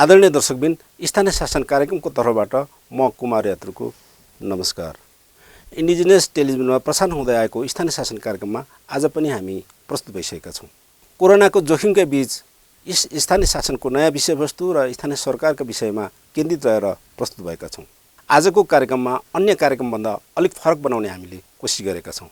आदरणीय दर्शकबिन, स्थानीय शासन कार्यक्रमको तर्फबाट म कुमार यात्रुको नमस्कार। इन्डिजिनियस टेलिभिजनमा प्रसारण हुँदै आएको स्थानीय शासन कार्यक्रममा आज पनि हामी प्रस्तुत भइसकेका छौँ। कोरोनाको जोखिमका बीच स्थानीय शासनको नयाँ विषयवस्तु र स्थानीय सरकारका विषयमा केन्द्रित रहेर प्रस्तुत भएका छौँ। आजको कार्यक्रममा अन्य कार्यक्रमभन्दा अलिक फरक बनाउने हामीले कोसिस गरेका छौँ।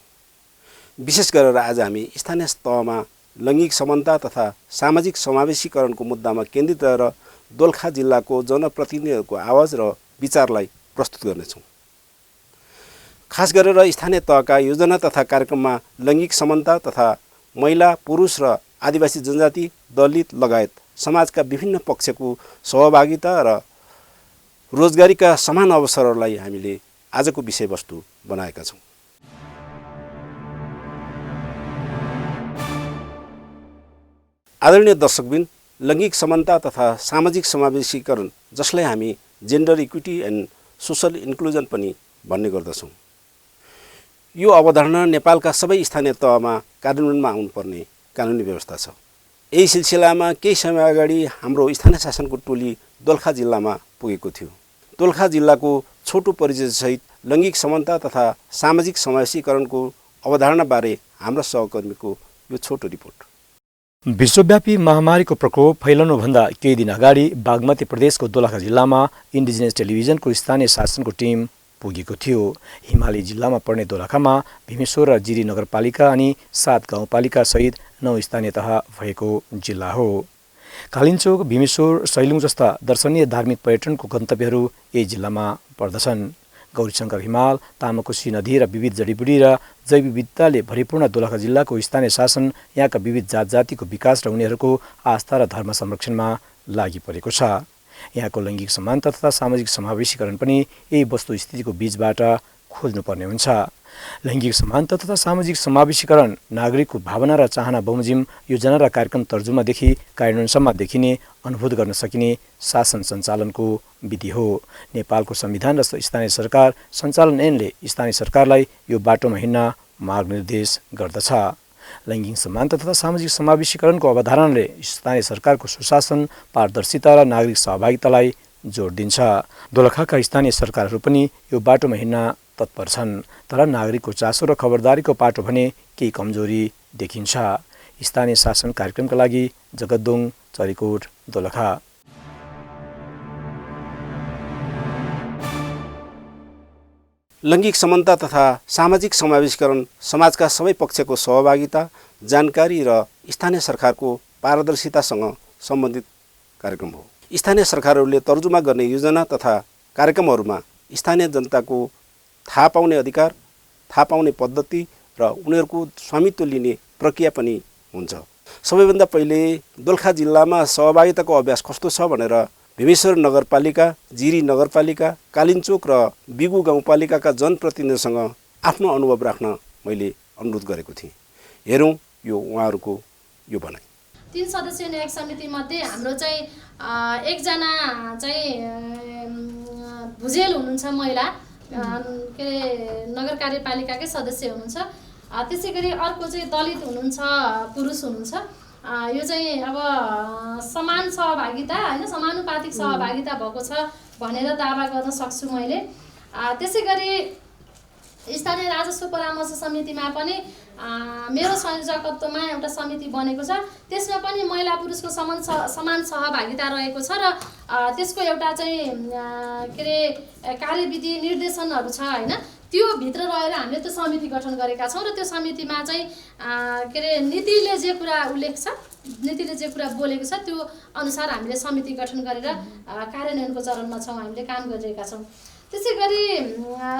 विशेष गरेर आज हामी स्थानीय तहमा लैङ्गिक समानता तथा सामाजिक समावेशीकरणको मुद्दामा केन्द्रित रहेर दोलखा जिल्लाको जनप्रतिनिधिहरूको आवाज र विचारलाई प्रस्तुत गर्नेछौँ। खास गरेर स्थानीय तहका योजना तथा कार्यक्रममा लैङ्गिक समानता तथा महिला, पुरुष र आदिवासी जनजाति, दलित लगायत समाजका विभिन्न पक्षको सहभागिता र रोजगारीका समान अवसरहरूलाई हामीले आजको विषयवस्तु बनाएका छौँ। आदरणीय दर्शकबिन, लैङ्गिक समानता तथा सामाजिक समावेशीकरण, जसलाई हामी gender equity and social inclusion पनि भन्ने गर्दछौँ, यो अवधारणा नेपालका सबै स्थानीय तहमा कार्यान्वयनमा आउनुपर्ने कानुनी व्यवस्था छ। यही सिलसिलामा केही समय अगाडि हाम्रो स्थानीय शासनको टोली दोलखा जिल्लामा पुगेको थियो। दोलखा जिल्लाको छोटो परिचयसहित लैङ्गिक समानता तथा सामाजिक समावेशीकरणको अवधारणाबारे हाम्रा सहकर्मीको यो छोटो रिपोर्ट। विश्वव्यापी महामारीको प्रकोप फैलनुभन्दा केही दिन अगाडि बागमती प्रदेशको दोलखा जिल्लामा इन्डिजिनियस टेलिभिजनको स्थानीय शासनको टिम पुगेको थियो। हिमाली जिल्लामा पर्ने दोलखामा भीमेश्वर र जिरी नगरपालिका अनि 7 गाउँपालिका सहित 9 स्थानीय तह भएको जिल्ला हो। कालिन्चोक, भीमेश्वर, सैलुङ जस्ता दर्शनीय धार्मिक पर्यटनको गन्तव्यहरू यही जिल्लामा पर्दछन्। गौरीशङ्कर हिमाल, तामाकोशी नदी र विविध जडीबुटी र जैव विविधताले भरिपूर्ण दोलखा जिल्लाको स्थानीय शासन यहाँका विविध जात जातिको विकास र उनीहरूको आस्था र धर्म संरक्षणमा लागि परेको छ। यहाँको लैङ्गिक समानता तथा सामाजिक समावेशीकरण पनि यही वस्तुस्थितिको बीचबाट खोज्नुपर्ने हुन्छ। लैङ्गिक समानता तथा सामाजिक समावेशीकरण नागरिकको भावना र चाहना बमोजिम योजना र कार्यक्रम तर्जुमादेखि कार्यान्वयनसम्म देखिने, अनुभूत गर्न सकिने शासन सञ्चालनको विधि हो। नेपालको संविधान र स्थानीय सरकार सञ्चालन ऐनले स्थानीय सरकारलाई यो बाटोमा हिँड्न मार्गनिर्देश गर्दछ। लैङ्गिक समानता तथा सामाजिक समावेशीकरणको अवधारणाले स्थानीय सरकारको सुशासन, पारदर्शिता र नागरिक सहभागितालाई जोड दिन्छ। दोलखाका स्थानीय सरकारहरू पनि यो बाटोमा हिँड्न तत्पर छन्, तर नागरिकको चासो र खबरदारीको पाटो भने केही कमजोरी देखिन्छ। स्थानीय शासन कार्यक्रमका लागि जगतदोङ, चरीकोट, दोलखा। लैङ्गिक समानता तथा सामाजिक समावेशीकरण समाजका सबै पक्षको सहभागिता, जानकारी र स्थानीय सरकारको पारदर्शितासँग सम्बन्धित कार्यक्रम हो। स्थानीय सरकारहरूले तर्जुमा गर्ने योजना तथा कार्यक्रमहरूमा स्थानीय जनताको थाहा पाउने अधिकार, थाहा पाउने पद्धति र उनीहरूको स्वामित्व लिने प्रक्रिया पनि हुन्छ। सबैभन्दा पहिले दोलखा जिल्लामा सहभागिताको अभ्यास कस्तो छ भनेर भीमेश्वर नगरपालिका, जिरी नगरपालिका, कालिन्चोक र बिगु गाउँपालिकाका जनप्रतिनिधिसँग आफ्नो अनुभव राख्न मैले अनुरोध गरेको थिएँ। हेरौँ यो उहाँहरूको यो भनाइ। 3 सदस्यीय न्यायिक समितिमध्ये हाम्रो चाहिँ एकजना चाहिँ भुजेल हुनुहुन्छ, महिला के अरे नगर कार्यपालिकाकै सदस्य हुनुहुन्छ। त्यसै गरी अर्को चाहिँ दलित हुनुहुन्छ, पुरुष हुनुहुन्छ। यो चाहिँ अब समान सहभागिता होइन, समानुपातिक सहभागिता भएको छ भनेर दावा गर्न सक्छु मैले। त्यसै गरी स्थानीय राजस्व परामर्श समितिमा पनि मेरो संयोजकत्वमा एउटा समिति बनेको छ। त्यसमा पनि महिला पुरुषको समान सहभागिता रहेको छ र त्यसको एउटा चाहिँ के अरे कार्यविधि निर्देशनहरू छ होइन। त्यो भित्र रहेर हामीले त्यो समिति गठन गरेका छौँ र त्यो समितिमा चाहिँ के अरे नीतिले जे कुरा उल्लेख छ, नीतिले जे कुरा बोलेको छ त्यो अनुसार हामीले समिति गठन गरेर कार्यान्वयनको चरणमा छौँ, हामीले काम गरिरहेका छौँ। त्यसै गरी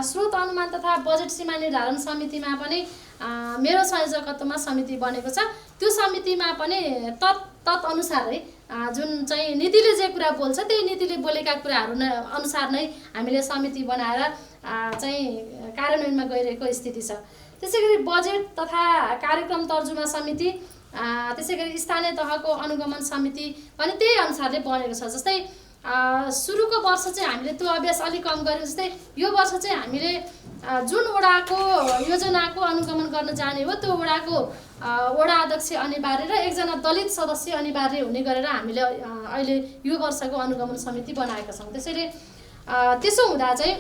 स्रोत अनुमान तथा बजेट सीमा निर्धारण समितिमा पनि मेरो संयोजकत्वमा समिति बनेको छ। त्यो समितिमा पनि तत्अनुसारै जुन चाहिँ नीतिले जे कुरा बोल्छ त्यही नीतिले बोलेका कुराहरू अनुसार नै हामीले समिति बनाएर चाहिँ कार्यान्वयनमा गइरहेको स्थिति छ। त्यसै गरी बजेट तथा कार्यक्रम तर्जुमा समिति, त्यसै गरी स्थानीय तहको अनुगमन समिति पनि त्यही अनुसारले बनेको छ। जस्तै सुरुको वर्ष चाहिँ हामीले त्यो अभ्यास अलिक कम गऱ्यौँ। जस्तै यो वर्ष चाहिँ हामीले जुन वडाको योजनाको अनुगमन गर्न जाने हो त्यो वडाको वडा अध्यक्ष अनिवार्य र एकजना दलित सदस्य अनिवार्य हुने गरेर हामीले अहिले यो वर्षको अनुगमन समिति बनाएका छौँ। त्यसैले त्यसो हुँदा चाहिँ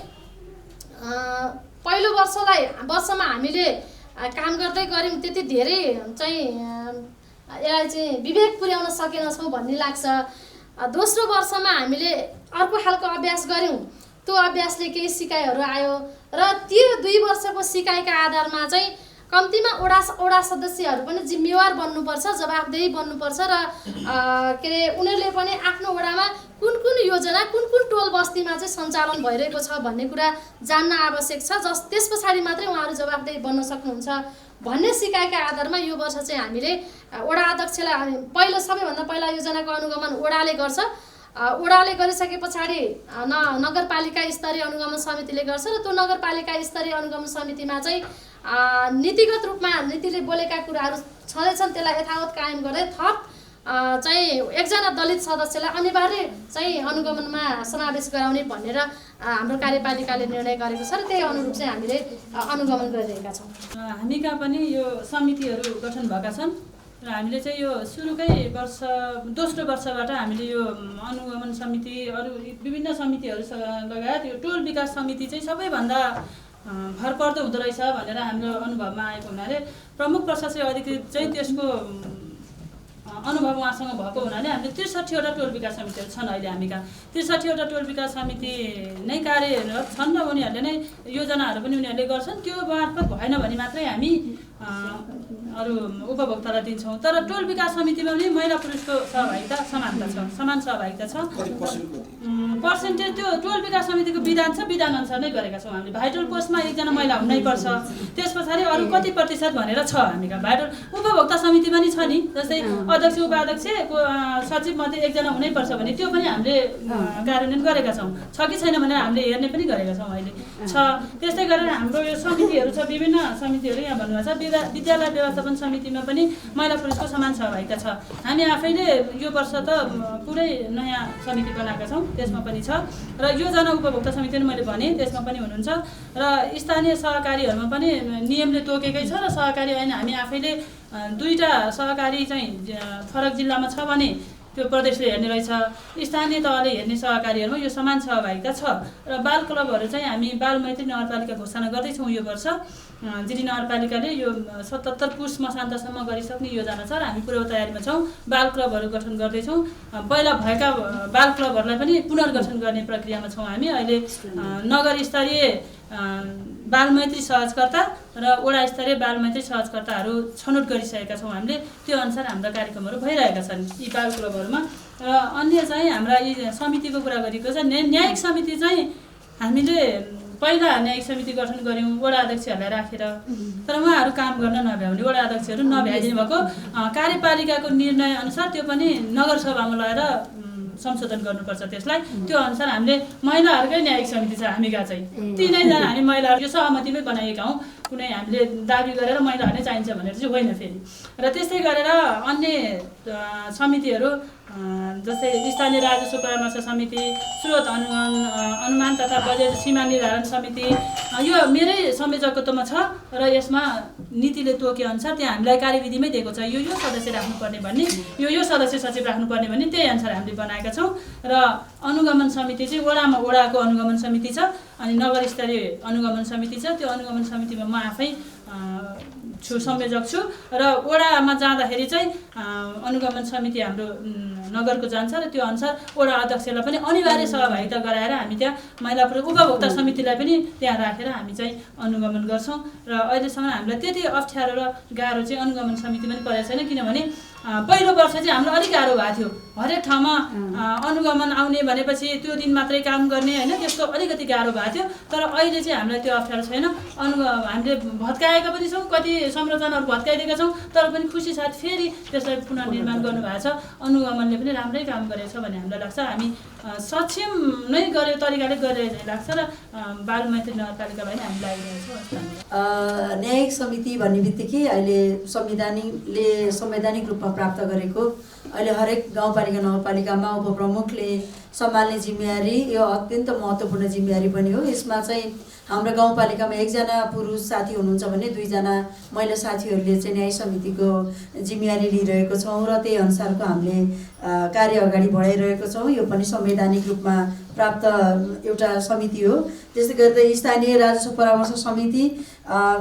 पहिलो वर्षमा हामीले काम गर्दै गऱ्यौँ, त्यति धेरै चाहिँ यसलाई चाहिँ विवेक पुर्याउन सकेनछौँ भन्ने लाग्छ। दोस्रो वर्षमा हामीले अर्को खालको अभ्यास गऱ्यौँ, त्यो अभ्यासले केही सिकाइहरू आयो र त्यो 2 वर्षको सिकाइका आधारमा चाहिँ कम्तीमा वडा सदस्यहरू पनि जिम्मेवार बन्नुपर्छ, जवाफदेही बन्नुपर्छ र के अरे उनीहरूले पनि आफ्नो वडामा कुन योजना कुन टोल बस्तीमा चाहिँ सञ्चालन भइरहेको छ भन्ने कुरा जान्न आवश्यक छ। त्यस पछाडि मात्रै उहाँहरू जवाफदेही बन्न सक्नुहुन्छ भन्ने सिकाइका आधारमा यो वर्ष चाहिँ हामीले वडा अध्यक्षलाई सबैभन्दा पहिला योजनाको अनुगमन वडाले गर्छ। वडाले गरिसके पछाडि नगरपालिका स्तरीय अनुगमन समितिले गर्छ र त्यो नगरपालिका स्तरीय अनुगमन समितिमा चाहिँ नीतिगत रूपमा नीतिले बोलेका कुराहरू छँदैछन् त्यसलाई यथावत कायम गर्दै थप चाहिँ एकजना दलित सदस्यलाई अनिवार्य चाहिँ अनुगमनमा समावेश गराउने भनेर हाम्रो कार्यपालिकाले निर्णय गरेको छ र त्यही अनुरूप चाहिँ हामीले अनुगमन गरिरहेका छौँ। हामी कहाँ पनि यो समितिहरू गठन भएका छन् र हामीले चाहिँ यो सुरुकै दोस्रो वर्षबाट हामीले यो अनुगमन समिति अरू विभिन्न समितिहरू लगायत यो टोल विकास समिति चाहिँ सबैभन्दा भरपर्दो हुँदो रहेछ भनेर हाम्रो अनुभवमा आएको हुनाले प्रमुख प्रशासकीय अधिकृत चाहिँ त्यसको अनुभव उहाँसँग भएको हुनाले हामीले 63वटा टोल विकास समितिहरू छन्। अहिले हामी कहाँ 63वटा टोल विकास समिति नै कार्यरत छन् र उनीहरूले नै योजनाहरू पनि उनीहरूले गर्छन्। त्यो मार्फत भएन भने मात्रै हामी अरू उपभोक्तालाई दिन्छौँ। तर टोल विकास समितिमा पनि महिला पुरुषको सहभागिता समान सहभागिता छ। पर्सेन्टेज त्यो टोल विकास समितिको विधान छ, विधान अनुसार नै गरेका छौँ हामीले। भाइटल पोस्टमा एकजना महिला हुनैपर्छ, त्यस पछाडि अरू कति प्रतिशत भनेर छ हामी कहाँ। भाइटल उपभोक्ता समिति पनि छ नि, जस्तै अध्यक्ष उपाध्यक्षको सचिव मध्ये एकजना हुनैपर्छ भने त्यो पनि हामीले कार्यान्वयन गरेका छौँ। छ कि छैन भनेर हामीले हेर्ने पनि गरेका छौँ अहिले छ। त्यस्तै गरेर हाम्रो यो समितिहरू छ, विभिन्न समितिहरू यहाँ भन्नुभएको छ। विद्यालय व्यवस्थापन समितिमा पनि महिला पुरुषको समान सहभागिता छ। हामी आफैले यो वर्ष त पुरै नयाँ समिति बनाएका छौँ, त्यसमा पनि छ। र यो जनउपभोक्ता समिति पनि मैले भने त्यसमा पनि हुनुहुन्छ। र स्थानीय सहकारीहरूमा पनि नियमले तोकेकै छ र सहकारी ऐन हामी आफैले 2टा सहकारी चाहिँ फरक जिल्लामा छ भने त्यो प्रदेशले हेर्ने रहेछ, स्थानीय तहले हेर्ने सहकारीहरूमा यो समान सहभागिता छ। र बाल क्लबहरू चाहिँ हामी बाल मैत्री नगरपालिका घोषणा गर्दैछौँ यो वर्ष। जिरी नगरपालिकाले यो 77 पुस मसान्तसम्म गरिसक्ने योजना छ र हामी पूर्व तयारीमा छौँ। बाल क्लबहरू गठन गर्दैछौँ। पहिला भएका बाल क्लबहरूलाई पनि पुनर्गठन गर्ने प्रक्रियामा छौँ हामी। अहिले नगर स्तरीय बालमैत्री सहजकर्ता र वडा स्तरीय बालमैत्री सहजकर्ताहरू छनौट गरिसकेका छौँ हामीले। त्यो अनुसार हाम्रा कार्यक्रमहरू भइरहेका छन् यी बाल क्लबहरूमा। र अन्य चाहिँ हाम्रा यी समितिको कुरा गरेको छ। न्यायिक समिति चाहिँ हामीले पहिला न्यायिक समिति गठन गऱ्यौँ वडा अध्यक्षहरूलाई राखेर, तर उहाँहरू काम गर्न नभ्याउने, वडा अध्यक्षहरू नभ्याइदिनु भएको कार्यपालिकाको निर्णय अनुसार त्यो पनि नगरसभामा लगेर संशोधन गर्नुपर्छ। त्यसलाई त्यो अनुसार हामीले महिलाहरूकै न्यायिक समिति छ हामी कहाँ चाहिँ। 3जना हामी महिलाहरू यो सहमतिमै बनाएका हौँ। कुनै हामीले दाबी गरेर महिलाहरू नै चाहिन्छ भनेर चाहिँ होइन फेरि। र त्यस्तै गरेर अन्य समितिहरू जस्तै स्थानीय राजस्व परामर्श समिति, स्रोत अनुमान तथा बजेट सीमा निर्धारण समिति यो मेरै संयोजकत्वमा छ र यसमा नीतिले तोके अनुसार त्यहाँ हामीलाई कार्यविधिमै दिएको छ। यो सदस्य राख्नुपर्ने भन्ने, यो सदस्य सचिव राख्नुपर्ने भन्ने, त्यही अनुसार हामीले बनाएका छौँ। र अनुगमन समिति चाहिँ वडाको अनुगमन समिति छ, अनि नगर स्तरीय अनुगमन समिति छ। त्यो अनुगमन समितिमा म आफै संयोजक छु र वडामा जाँदाखेरि चाहिँ अनुगमन समिति हाम्रो नगरको जान्छ र त्यो अनुसार वडा अध्यक्षलाई पनि अनिवार्य सहभागिता गराएर हामी त्यहाँ महिला उपभोक्ता समितिलाई पनि त्यहाँ राखेर हामी चाहिँ अनुगमन गर्छौँ। र अहिलेसम्म हामीलाई त्यति अप्ठ्यारो र गाह्रो चाहिँ अनुगमन समिति पनि परेको छैन, किनभने पहिलो वर्ष चाहिँ हाम्रो अलिक गाह्रो भएको थियो। हरेक ठाउँमा अनुगमन आउने भनेपछि त्यो दिन मात्रै काम गर्ने होइन, त्यस्तो अलिकति गाह्रो भएको थियो। तर अहिले चाहिँ हामीलाई त्यो अप्ठ्यारो छैन। हामीले भत्काएका पनि छौँ, कति संरचनाहरू भत्काइदिएका छौँ, तर पनि खुसी साथ फेरि त्यसलाई पुनर्निर्माण गर्नुभएको छ। अनुगमनले पनि राम्रै काम गरेको छ भन्ने हामीलाई लाग्छ। हामी सक्षम नै गरे तरिकाले गरेर लाग्छ र बालमैत्री नगरपालिकालाई नै हामी लागिरहेको छौँ। न्यायिक समिति भन्ने बित्तिकै अहिले संवैधानिक रूपमा प्राप्त गरेको अहिले हरेक गाउँपालिका नगरपालिकामा उपप्रमुखले सम्हाल्ने जिम्मेवारी यो अत्यन्त महत्त्वपूर्ण जिम्मेवारी पनि हो। यसमा चाहिँ हाम्रो गाउँपालिकामा 1 जना पुरुष साथी हुनुहुन्छ भने 2 जना महिला साथीहरूले चाहिँ न्याय समितिको जिम्मेवारी लिइरहेको छौँ र त्यही अनुसारको हामीले कार्य अगाडि बढाइरहेको छौँ। यो पनि संवैधानिक रूपमा प्राप्त एउटा समिति हो। त्यसै गरी स्थानीय राजस्व परामर्श समिति,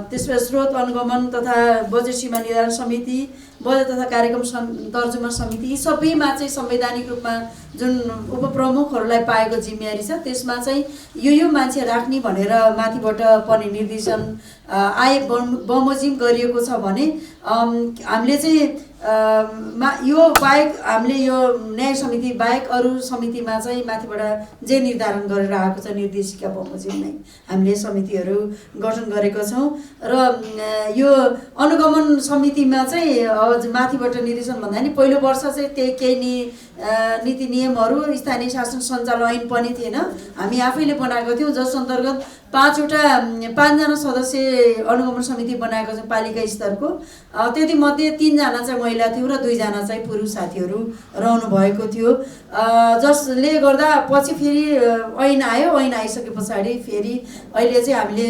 त्यसपछि स्रोत अनुगमन तथा बजेट सीमा निर्धारण समिति, बजेट तथा कार्यक्रम तर्जुमा समिति, यी सबैमा चाहिँ संवैधानिक रूपमा जुन उपप्रमुखहरूलाई पाएको जिम्मेवारी छ त्यसमा चाहिँ यो मान्छे राख्ने भनेर माथिबाट पर्ने निर्देशन बमोजिम गरिएको छ भने हामीले चाहिँ यो बाहेक हामीले यो न्याय समिति बाहेक अरू समितिमा चाहिँ माथिबाट जे निर्धारण गरेर आएको छ निर्देशिका बमोजिम नै हामीले समितिहरू गठन गरेको छौँ। र यो अनुगमन समितिमा चाहिँ अब माथिबाट निर्देशन भन्दा नि पहिलो वर्ष चाहिँ त्यही केही नीति नियमहरू स्थानीय शासन सञ्चालन ऐन पनि थिएन, हामी आफैले बनाएको थियौँ, जस अन्तर्गत 5 जना सदस्य अनुगमन समिति बनाएको छ पालिका स्तरको। त्यति मध्ये 3 जना चाहिँ महिला थियो र 2 जना चाहिँ पुरुष साथीहरू रहनु भएको थियो, जसले गर्दा पछि फेरि ऐन आयो। ऐन आइसके पछाडि फेरि अहिले चाहिँ हामीले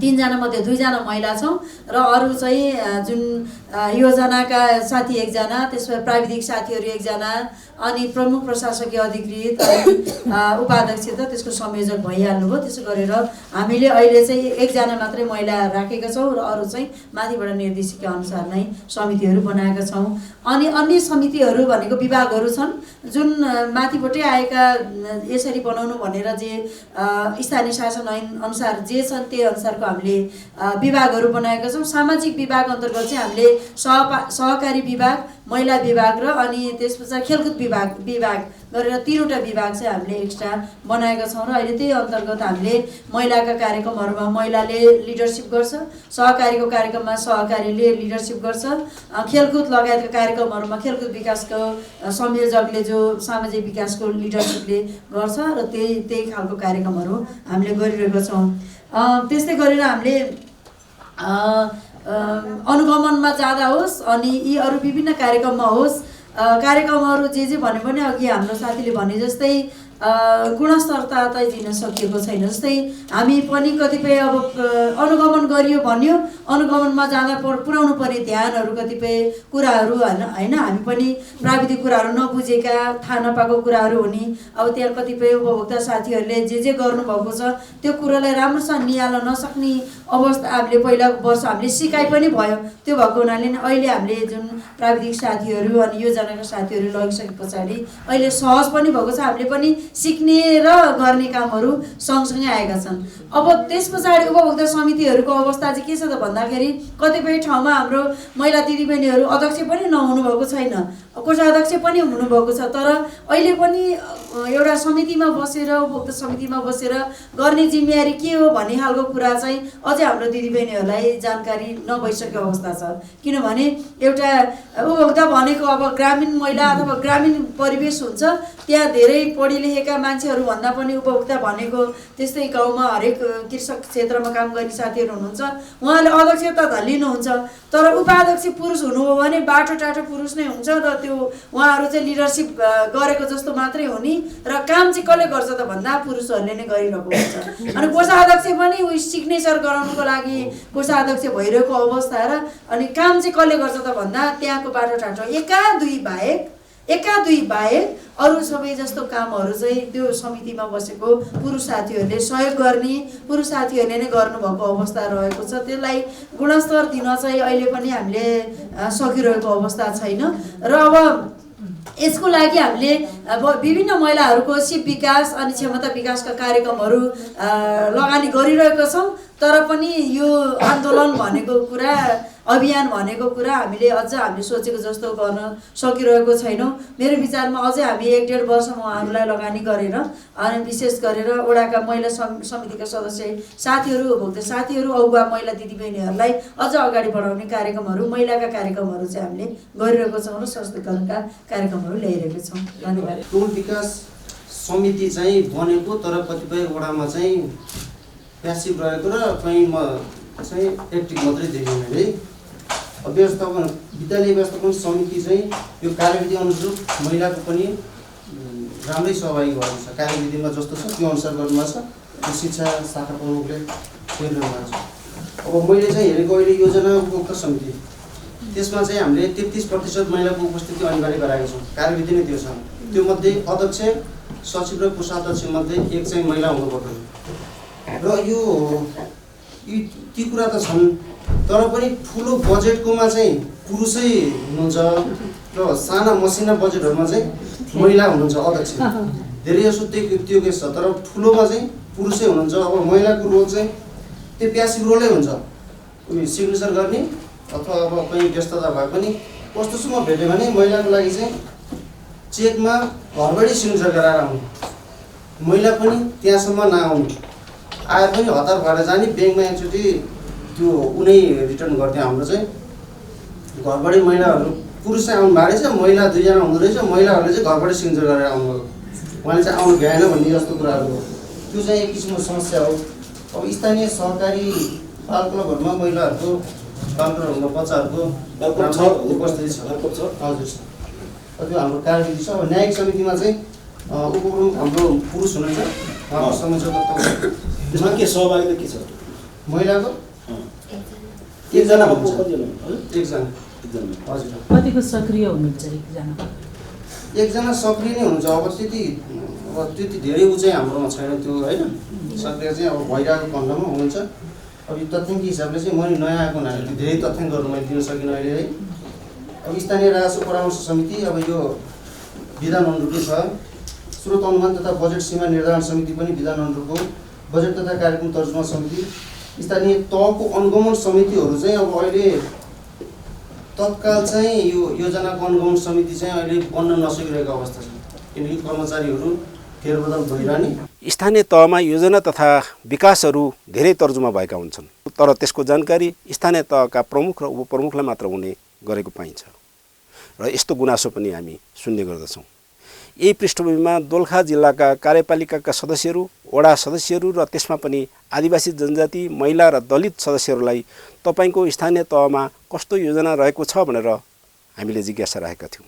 3 जना मध्ये 2 जना महिला छौँ र अरू चाहिँ जुन योजनाका साथी 1 जना, त्यसमा प्राविधिक साथीहरू 1 जना, अनि प्रमुख प्रशासकीय अधिकृत उपाध्यक्ष त त्यसको संयोजक भइहाल्नुभयो। त्यसो गरेर हामीले अहिले चाहिँ 1 जना मात्रै महिला राखेका छौँ र अरू चाहिँ माथिबाट निर्देशिका अनुसार नै समितिहरू बनाएका छौँ। अनि अन्य समितिहरू भनेको विभागहरू छन् जुन माथिबाटै आएका यसरी बनाउनु भनेर जे स्थानीय शासन ऐन अनुसार जे छन् त्यही अनुसारको हामीले विभागहरू बनाएका छौँ। सामाजिक विभाग अन्तर्गत चाहिँ हामीले सहकारी विभाग, महिला विभाग र अनि त्यसपछि खेलकुद विभाग गरेर 3वटा विभाग चाहिँ हामीले एक्स्ट्रा बनाएका छौँ। र अहिले त्यही अन्तर्गत हामीले महिलाका कार्यक्रमहरूमा महिलाले लिडरसिप गर्छ, सहकारीको कार्यक्रममा सहकारीले लिडरसिप गर्छ, खेलकुद लगायतका कार्यक्रमहरूमा खेलकुद विकासको संयोजकले जो सामाजिक विकासको लिडरसिपले गर्छ र त्यही खालको कार्यक्रमहरू हामीले गरिरहेका छौँ। त्यस्तै गरेर हामीले अनुगमनमा जाँदा होस् अनि यी अरू विभिन्न कार्यक्रममा होस्, कार्यक्रमहरू जे भने पनि अघि हाम्रो साथीले भने जस्तै गुणस्तरता चाहिँ दिन सकिएको छैन। जस्तै हामी पनि कतिपय अब अनुगमन गरियो भन्यो, अनुगमनमा जाँदा पुर्याउनु पर्ने ध्यानहरू कतिपय कुराहरू होइन हामी पनि प्राविधिक कुराहरू नबुझेका, थाहा नपाएको कुराहरू हुने। अब त्यहाँ कतिपय उपभोक्ता साथीहरूले जे गर्नुभएको छ त्यो कुरालाई राम्रोसँग निहाल्न नसक्ने अवस्था हामीले पहिला वर्ष हामीले सिकाइ पनि भयो। त्यो भएको हुनाले नै अहिले हामीले जुन प्राविधिक साथीहरू अनि योजनाका साथीहरू लगिसके पछाडि अहिले सहज पनि भएको छ, हामीले पनि सिक्ने र गर्ने कामहरू सँगसँगै आएका छन्। अब त्यस पछाडि उपभोक्ता समितिहरूको अवस्था चाहिँ के छ त भन्दाखेरि कतिपय ठाउँमा हाम्रो महिला दिदीबहिनीहरू अध्यक्ष पनि नहुनु भएको छैन, कोषाध्यक्ष पनि हुनुभएको छ, तर अहिले पनि एउटा समितिमा बसेर उपभोक्ता समितिमा बसेर गर्ने जिम्मेवारी के हो भन्ने खालको कुरा चाहिँ अझै हाम्रो दिदीबहिनीहरूलाई जानकारी नभइसकेको अवस्था छ। किनभने एउटा उपभोक्ता भनेको अब ग्रामीण महिला अथवा ग्रामीण परिवेश हुन्छ, त्यहाँ धेरै पढी लेखेका मान्छेहरू भन्दा पनि उपभोक्ता भनेको त्यस्तै गाउँमा हरेक कृषक क्षेत्रमा काम गर्ने साथीहरू हुनुहुन्छ, उहाँले अध्यक्षता त लिनुहुन्छ, तर उपाध्यक्ष पुरुष हुनुभयो भने बाटो टाटो पुरुष नै हुन्छ र त्यो उहाँहरू चाहिँ लिडरसिप गरेको जस्तो मात्रै हुने र काम चाहिँ कसले गर्छ त भन्दा पुरुषहरूले नै गरिरहेको हुन्छ। अनि कोषाध्यक्ष पनि सिग्नेचर गराउनुको लागि कोषाध्यक्ष भइरहेको अवस्था र अनि काम चाहिँ कसले गर्छ त भन्दा त्यहाँको बाटो टाटो एका दुई बाहेक अरू सबै जस्तो कामहरू चाहिँ त्यो समितिमा बसेको पुरुष साथीहरूले सहयोग गर्ने, पुरुष साथीहरूले नै गर्नुभएको अवस्था रहेको छ। त्यसलाई गुणस्तर दिन चाहिँ अहिले पनि हामीले सकिरहेको अवस्था छैन। र अब यसको लागि हामीले विभिन्न महिलाहरूको सिप विकास अनि क्षमता विकासका कार्यक्रमहरू लगानी गरिरहेका छौँ, तर पनि यो आन्दोलन भनेको कुरा, अभियान भनेको कुरा हामीले सोचेको जस्तो गर्न सकिरहेको छैनौँ। मेरो विचारमा अझै हामी 1-1.5 वर्षमा उहाँहरूलाई लगानी गरेर अनि विशेष गरेर वडाका महिला समितिका सदस्य साथीहरू, उपभोक्ता साथीहरू, अगुवा महिला दिदीबहिनीहरूलाई अझ अगाडि बढाउने कार्यक्रमहरू, महिलाका कार्यक्रमहरू चाहिँ हामीले गरिरहेको छौँ र सशक्तिकरणका कार्यक्रमहरू ल्याइरहेका छौँ। धन्यवाद। टोल विकास समिति चाहिँ बनेको तर कतिपय वडामा चाहिँ प्यासिभ रहेको र कहीँमा चाहिँ एक्टिभ मात्रै देखिने है। व्यवस्थापन विद्यालय व्यवस्थापन समिति चाहिँ यो कार्यविधि अनुरूप महिलाको पनि राम्रै सहभागी भएको छ। कार्यविधिमा जस्तो छ त्यो अनुसार गर्नुभएको छ। त्यो शिक्षा शाखा प्रमुखले हेरिरहनु भएको छ। अब मैले चाहिँ हेरेको अहिले योजना उपभोक्ता समिति, त्यसमा चाहिँ हामीले 33% महिलाको उपस्थिति अनिवार्य गराएका छौँ। कार्यविधि नै त्यो छ। त्यो मध्ये अध्यक्ष, सचिव र कोषाध्यक्ष मध्ये एक चाहिँ महिला हुनुपर्छ। र यो ती कुरा त छन्, तर पनि ठुलो बजेटकोमा चाहिँ पुरुषै हुनुहुन्छ र साना मसिना बजेटहरूमा चाहिँ महिला हुनुहुन्छ अध्यक्ष। धेरै जसो त्यो केस छ, तर ठुलोमा चाहिँ पुरुषै हुनुहुन्छ। अब महिलाको रोल चाहिँ त्यो प्यासिभ रोलै हुन्छ, उयो सिग्नेचर गर्ने अथवा अब कहीँ व्यस्तता भए पनि कस्तो सुमा भेट्यो भने महिलाको लागि चाहिँ चेकमा घरबाटै सिग्नेचर गराएर आउने, महिला पनि त्यहाँसम्म नआउने, आए पनि हतार भएर जाने, ब्याङ्कमा एकचोटि त्यो उनै रिटर्न गर्थ्यो। हाम्रो चाहिँ घरबाटै महिलाहरू, पुरुष चाहिँ आउनु भएको रहेछ, महिला 2 जना हुँदो रहेछ, महिलाहरूले चाहिँ घरबाटै सिग्नेचर गरेर आउनुभयो, उहाँले चाहिँ आउनु भ्याएन भन्ने जस्तो कुराहरू हो। त्यो चाहिँ एक किसिमको समस्या हो। अब स्थानीय सहकारी बाल क्लबहरूमा महिलाहरूको, बाल क्लबहरूमा बच्चाहरूको उपस्थिति छ। हजुर छ। त्यो हाम्रो कार्यविधि छ। अब न्यायिक समितिमा चाहिँ उपप्रमुख हाम्रो पुरुष हुनुहुन्छ, उहाँको संयोजकत्व। के सहभागिता के छ महिलाको एकजना एकजना। हजुर। कतिको सक्रिय हुनुहुन्छ एकजना सक्रिय नै हुनुहुन्छ। अब त्यति धेरै ऊ चाहिँ हाम्रोमा छैन त्यो, होइन। सक्रिय चाहिँ अब भइरहेको खण्डमा हुनुहुन्छ। अब यो तथ्याङ्क हिसाबले चाहिँ मैले नयाँ आएको हुनाले धेरै तथ्याङ्कहरू मैले दिन सकिनँ अहिले, है। अब स्थानीय राजस्व परामर्श समिति, अब यो विधान अनुरूपै छ। स्रोत अनुमान तथा बजेट सीमा निर्धारण समिति पनि विधान अनुरूपको। बजेट तथा कार्यक्रम तर्जुमा समिति, स्थानीय तहको अनुगमन समितिहरू चाहिँ अब अहिले तत्काल चाहिँ यो योजनाको अनुगमन समिति चाहिँ अहिले बन्न नसकिरहेको अवस्था छ, किनकि कर्मचारीहरू फेरबदल भइरहने। स्थानीय तहमा योजना तथा विकासहरू धेरै तर्जुमा भएका हुन्छन्, तर त्यसको जानकारी स्थानीय तहका प्रमुख र उपप्रमुखलाई मात्र हुने गरेको पाइन्छ र यस्तो गुनासो पनि हामी सुन्ने गर्दछौँ। यही पृष्ठभूमिमा दोलखा जिल्लाका कार्यपालिकाका सदस्यहरू, वडा सदस्यहरू र त्यसमा पनि आदिवासी जनजाति, महिला र दलित सदस्यहरूलाई तपाईँको स्थानीय तहमा कस्तो योजना रहेको छ भनेर हामीले जिज्ञासा राखेका थियौँ।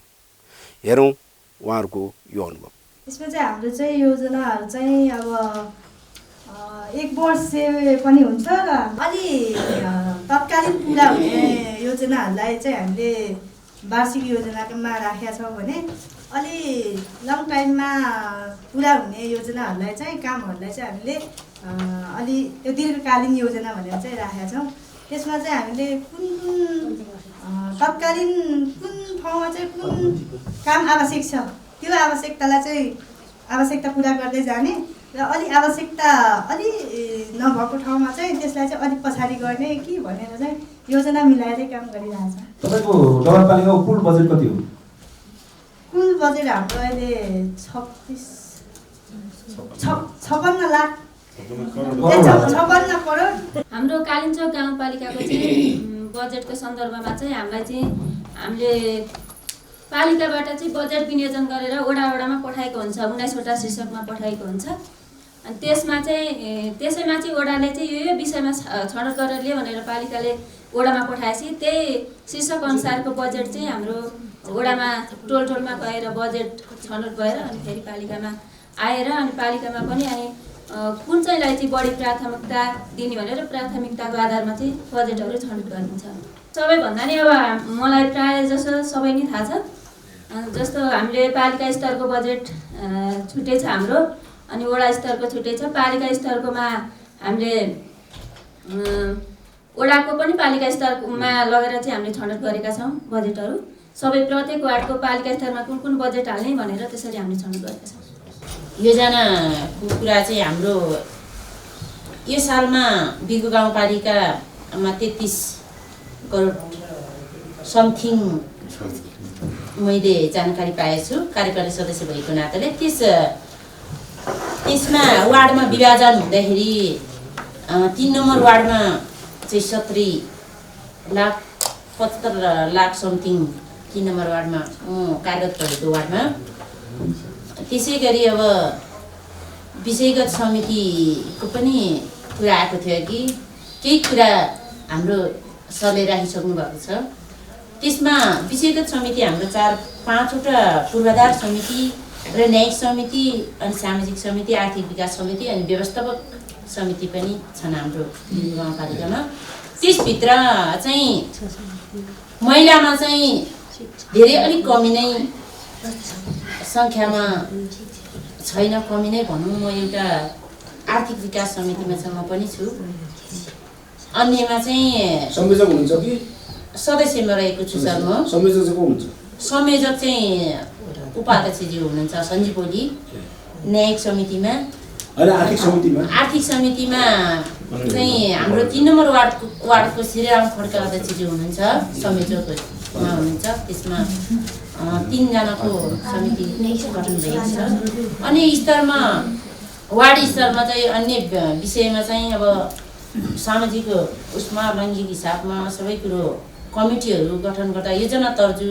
हेरौँ उहाँहरूको यो अनुभव। यसमा चाहिँ हाम्रो चाहिँ योजनाहरू चाहिँ अब 1 वर्ष पनि हुन्छ र अलि तत्कालीन पुरा हुने योजनाहरूलाई चाहिँ हामीले वार्षिक योजनामा राखेका छौँ भने अलि लङ टाइममा पुरा हुने योजनाहरूलाई चाहिँ कामहरूलाई चाहिँ हामीले अलि त्यो दीर्घकालीन योजना भनेर चाहिँ राखेका छौँ। त्यसमा चाहिँ हामीले कुन तत्कालीन कुन ठाउँमा चाहिँ कुन काम आवश्यक छ त्यो आवश्यकतालाई चाहिँ आवश्यकता पुरा गर्दै जाने र अलि आवश्यकता अलि नभएको ठाउँमा चाहिँ त्यसलाई चाहिँ अलिक पछाडि गर्ने कि भनेर चाहिँ योजना मिलाएरै काम गरिरहेछ। तपाईँको नगरपालिकाको कुल बजेट कति हो? कुल बजेट हाम्रो अहिले 56 लाख 56 करोड। हाम्रो कालिम्पोङ गाउँपालिकाको चाहिँ बजेटको सन्दर्भमा चाहिँ हामीले पालिकाबाट चाहिँ बजेट विनियोजन गरेर वडामा पठाएको हुन्छ, 19वटा शीर्षकमा पठाएको हुन्छ। अनि त्यसैमा चाहिँ वडाले चाहिँ यो विषयमा छनौट गरेर लिए भनेर पालिकाले वडामा पठाएपछि त्यही शीर्षक अनुसारको बजेट चाहिँ हाम्रो वडामा टोलमा गएर बजेट छनौट भएर अनि फेरि पालिकामा आएर अनि पालिकामा पनि अनि कुन चाहिँलाई चाहिँ बढी प्राथमिकता दिने भनेर प्राथमिकताको आधारमा चाहिँ बजेटहरू छनौट गरिन्छ। सबैभन्दा नि अब मलाई प्रायः जसो सबै नै थाहा छ। जस्तो हामीले पालिका स्तरको बजेट छुट्टै छ हाम्रो, अनि वडा स्तरको छुट्टै छ। पालिका स्तरकोमा हामीले वडाको पनि पालिका स्तरमा लगेर चाहिँ हामीले छनौट गरेका छौँ बजेटहरू। सबै प्रत्येक वार्डको पालिका स्तरमा कुन कुन बजेट हाल्ने भनेर त्यसरी हामीले छनौट गरेका छौँ। योजनाको कुरा चाहिँ हाम्रो यो सालमा बिगु गाउँपालिकामा 33 करोड समथिङ मैले जानकारी पाएछु कार्यपालिका सदस्य भएको नाताले। त्यसमा वार्डमा विभाजन हुँदाखेरि 3 नम्बर वार्डमा चाहिँ 17,75 लाख समथिङ 3 नम्बर वार्डमा कार्यरत भएको वार्डमा। त्यसै गरी अब विषयगत समितिको पनि कुरा आएको थियो कि केही कुरा हाम्रो सरले राखिसक्नु भएको छ। त्यसमा विषयगत समिति हाम्रो 4-5वटा पूर्वाधार समिति र न्यायिक समिति अनि सामाजिक समिति, आर्थिक विकास समिति अनि व्यवस्थापक समिति पनि छन् हाम्रो गाउँपालिकामा। त्यसभित्र चाहिँ महिलामा चाहिँ धेरै अलिक कमी नै सङ्ख्यामा छैन, कमी नै भनौँ। म एउटा आर्थिक विकास समितिमा चाहिँ म पनि छु। अन्यमा चाहिँ संयोजक हुनुहुन्छ कि सदस्यमा रहेको छु सर। म संयोजक चाहिँ को हुनुहुन्छ? संयोजक चाहिँ उपाध्यक्षज्यू हुनुहुन्छ सञ्जीव ओली न्यायिक समितिमा। आर्थिक समितिमा चाहिँ हाम्रो 3 नम्बर वार्डको श्रीराम खड्का अध्यक्षज्यू हुनुहुन्छ, संयोजकमा हुनुहुन्छ। त्यसमा 3 जनाको समिति गठन भएको छ। अनि स्तरमा वार्ड स्तरमा चाहिँ अन्य विषयमा चाहिँ अब सामाजिक उसमा लैङ्गिक हिसाबमा सबै कुरो कमिटीहरू गठन गर्दा योजना तर्जु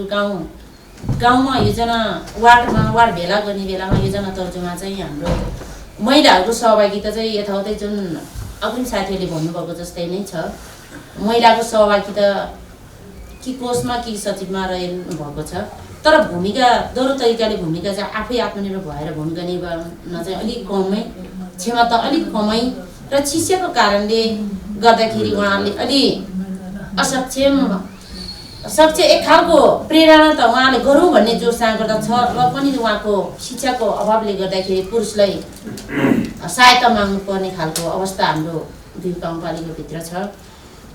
गाउँमा योजना वार्ड भेला गर्ने बेलामा योजना तर्जुमा चाहिँ हाम्रो महिलाहरूको सहभागिता चाहिँ यथावतै जुन अग्रिम साथीहरूले भन्नुभएको जस्तै नै छ। महिलाको सहभागिता कि कोषमा कि सचिवमा रहनु भएको छ। तर भूमिका दोहोरो तरिकाले भूमिका चाहिँ आफै आत्मनिर्भर भएर भूमिका निभाउन चाहिँ अलिक कमै, क्षमता अलिक कमै र शिक्षाको कारणले गर्दाखेरि उहाँले अलि असक्षम एक खालको प्रेरणा त उहाँले गरौँ भन्ने जोडसँग गर्दा छ र पनि उहाँको शिक्षाको अभावले गर्दाखेरि पुरुषलाई सहायता माग्नु पर्ने खालको अवस्था हाम्रो दुई गाउँपालिकाभित्र छ।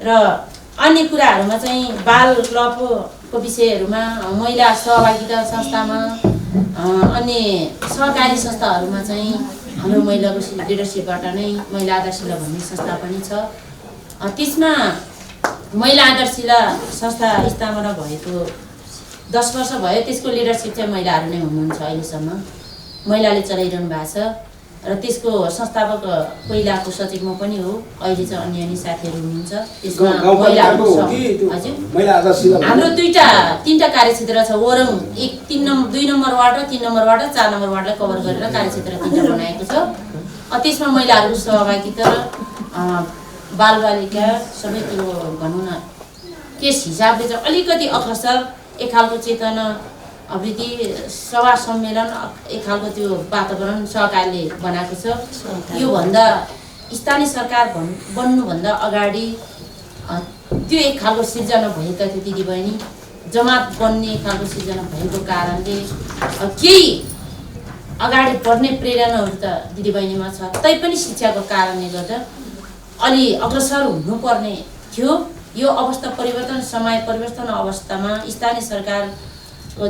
र अन्य कुराहरूमा चाहिँ बाल क्लबको विषयहरूमा महिला सहभागिता संस्थामा अन्य सहकारी संस्थाहरूमा चाहिँ हाम्रो महिलाको लिडरसिपबाट नै महिला आधारशिला भन्ने संस्था पनि छ। त्यसमा महिला आधारशिला संस्था स्थापना भएको 10 वर्ष भयो। त्यसको लिडरसिप चाहिँ महिलाहरू नै हुनुहुन्छ अहिलेसम्म, महिलाले चलाइरहनु भएको छ। र त्यसको संस्थापक पहिलाको सचिव म पनि हो, अहिले चाहिँ अन्य साथीहरू हुनुहुन्छ। त्यसमा महिलाहरू हजुर हाम्रो 3टा कार्यक्षेत्र छ। ओरङ 2 नम्बर वार्ड र 3 नम्बर वार्ड र 4 नम्बर वार्डलाई कभर गरेर कार्यक्षेत्र 3टा बनाएको छ। त्यसमा महिलाहरूको सहभागिता र बालबालिका सबै कुरो भनौँ न त्यस हिसाबले चाहिँ अलिकति अग्रसर एक खालको चेतना अवृत्ति सभा सम्मेलन एक खालको त्यो वातावरण सरकारले बनाएको छ। योभन्दा स्थानीय सरकार बन्नुभन्दा अगाडि त्यो एक खालको सिर्जना भएको थियो। दिदीबहिनी जमात बन्ने एक खालको सिर्जना भएको कारणले केही अगाडि बढ्ने प्रेरणाहरू त दिदीबहिनीमा छ। तैपनि शिक्षाको कारणले गर्दा अलि अग्रसर हुनुपर्ने थियो। यो अवस्था परिवर्तन, समय परिवर्तन अवस्थामा स्थानीय सरकार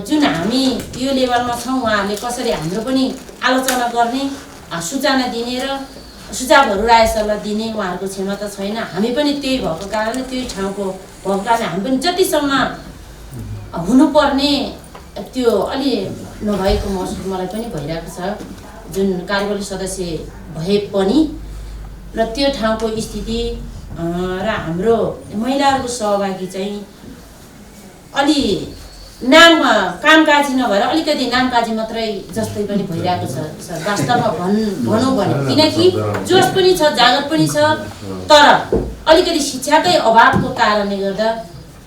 जुन हामी यो लेभलमा छौँ उहाँहरूले कसरी हाम्रो पनि आलोचना गर्ने, सूचना दिने र सुझावहरू राय सल्लाह दिने उहाँहरूको क्षमता छैन। हामी पनि त्यही भएको कारणले त्यही ठाउँको भएको कारणले हामी पनि जतिसम्म हुनुपर्ने त्यो अलि नभएको महसुस मलाई पनि भइरहेको छ जुन कार्यबल सदस्य भए पनि। र त्यो ठाउँको स्थिति र हाम्रो महिलाहरूको सहभागी चाहिँ अलि नाममा कामकाजी नभएर अलिकति नामकाजी मात्रै जस्तै पनि भइरहेको छ सर वास्तवमा भनौँ भने। किनकि जोस पनि छ, जागत पनि छ, तर अलिकति शिक्षाकै अभावको कारणले गर्दा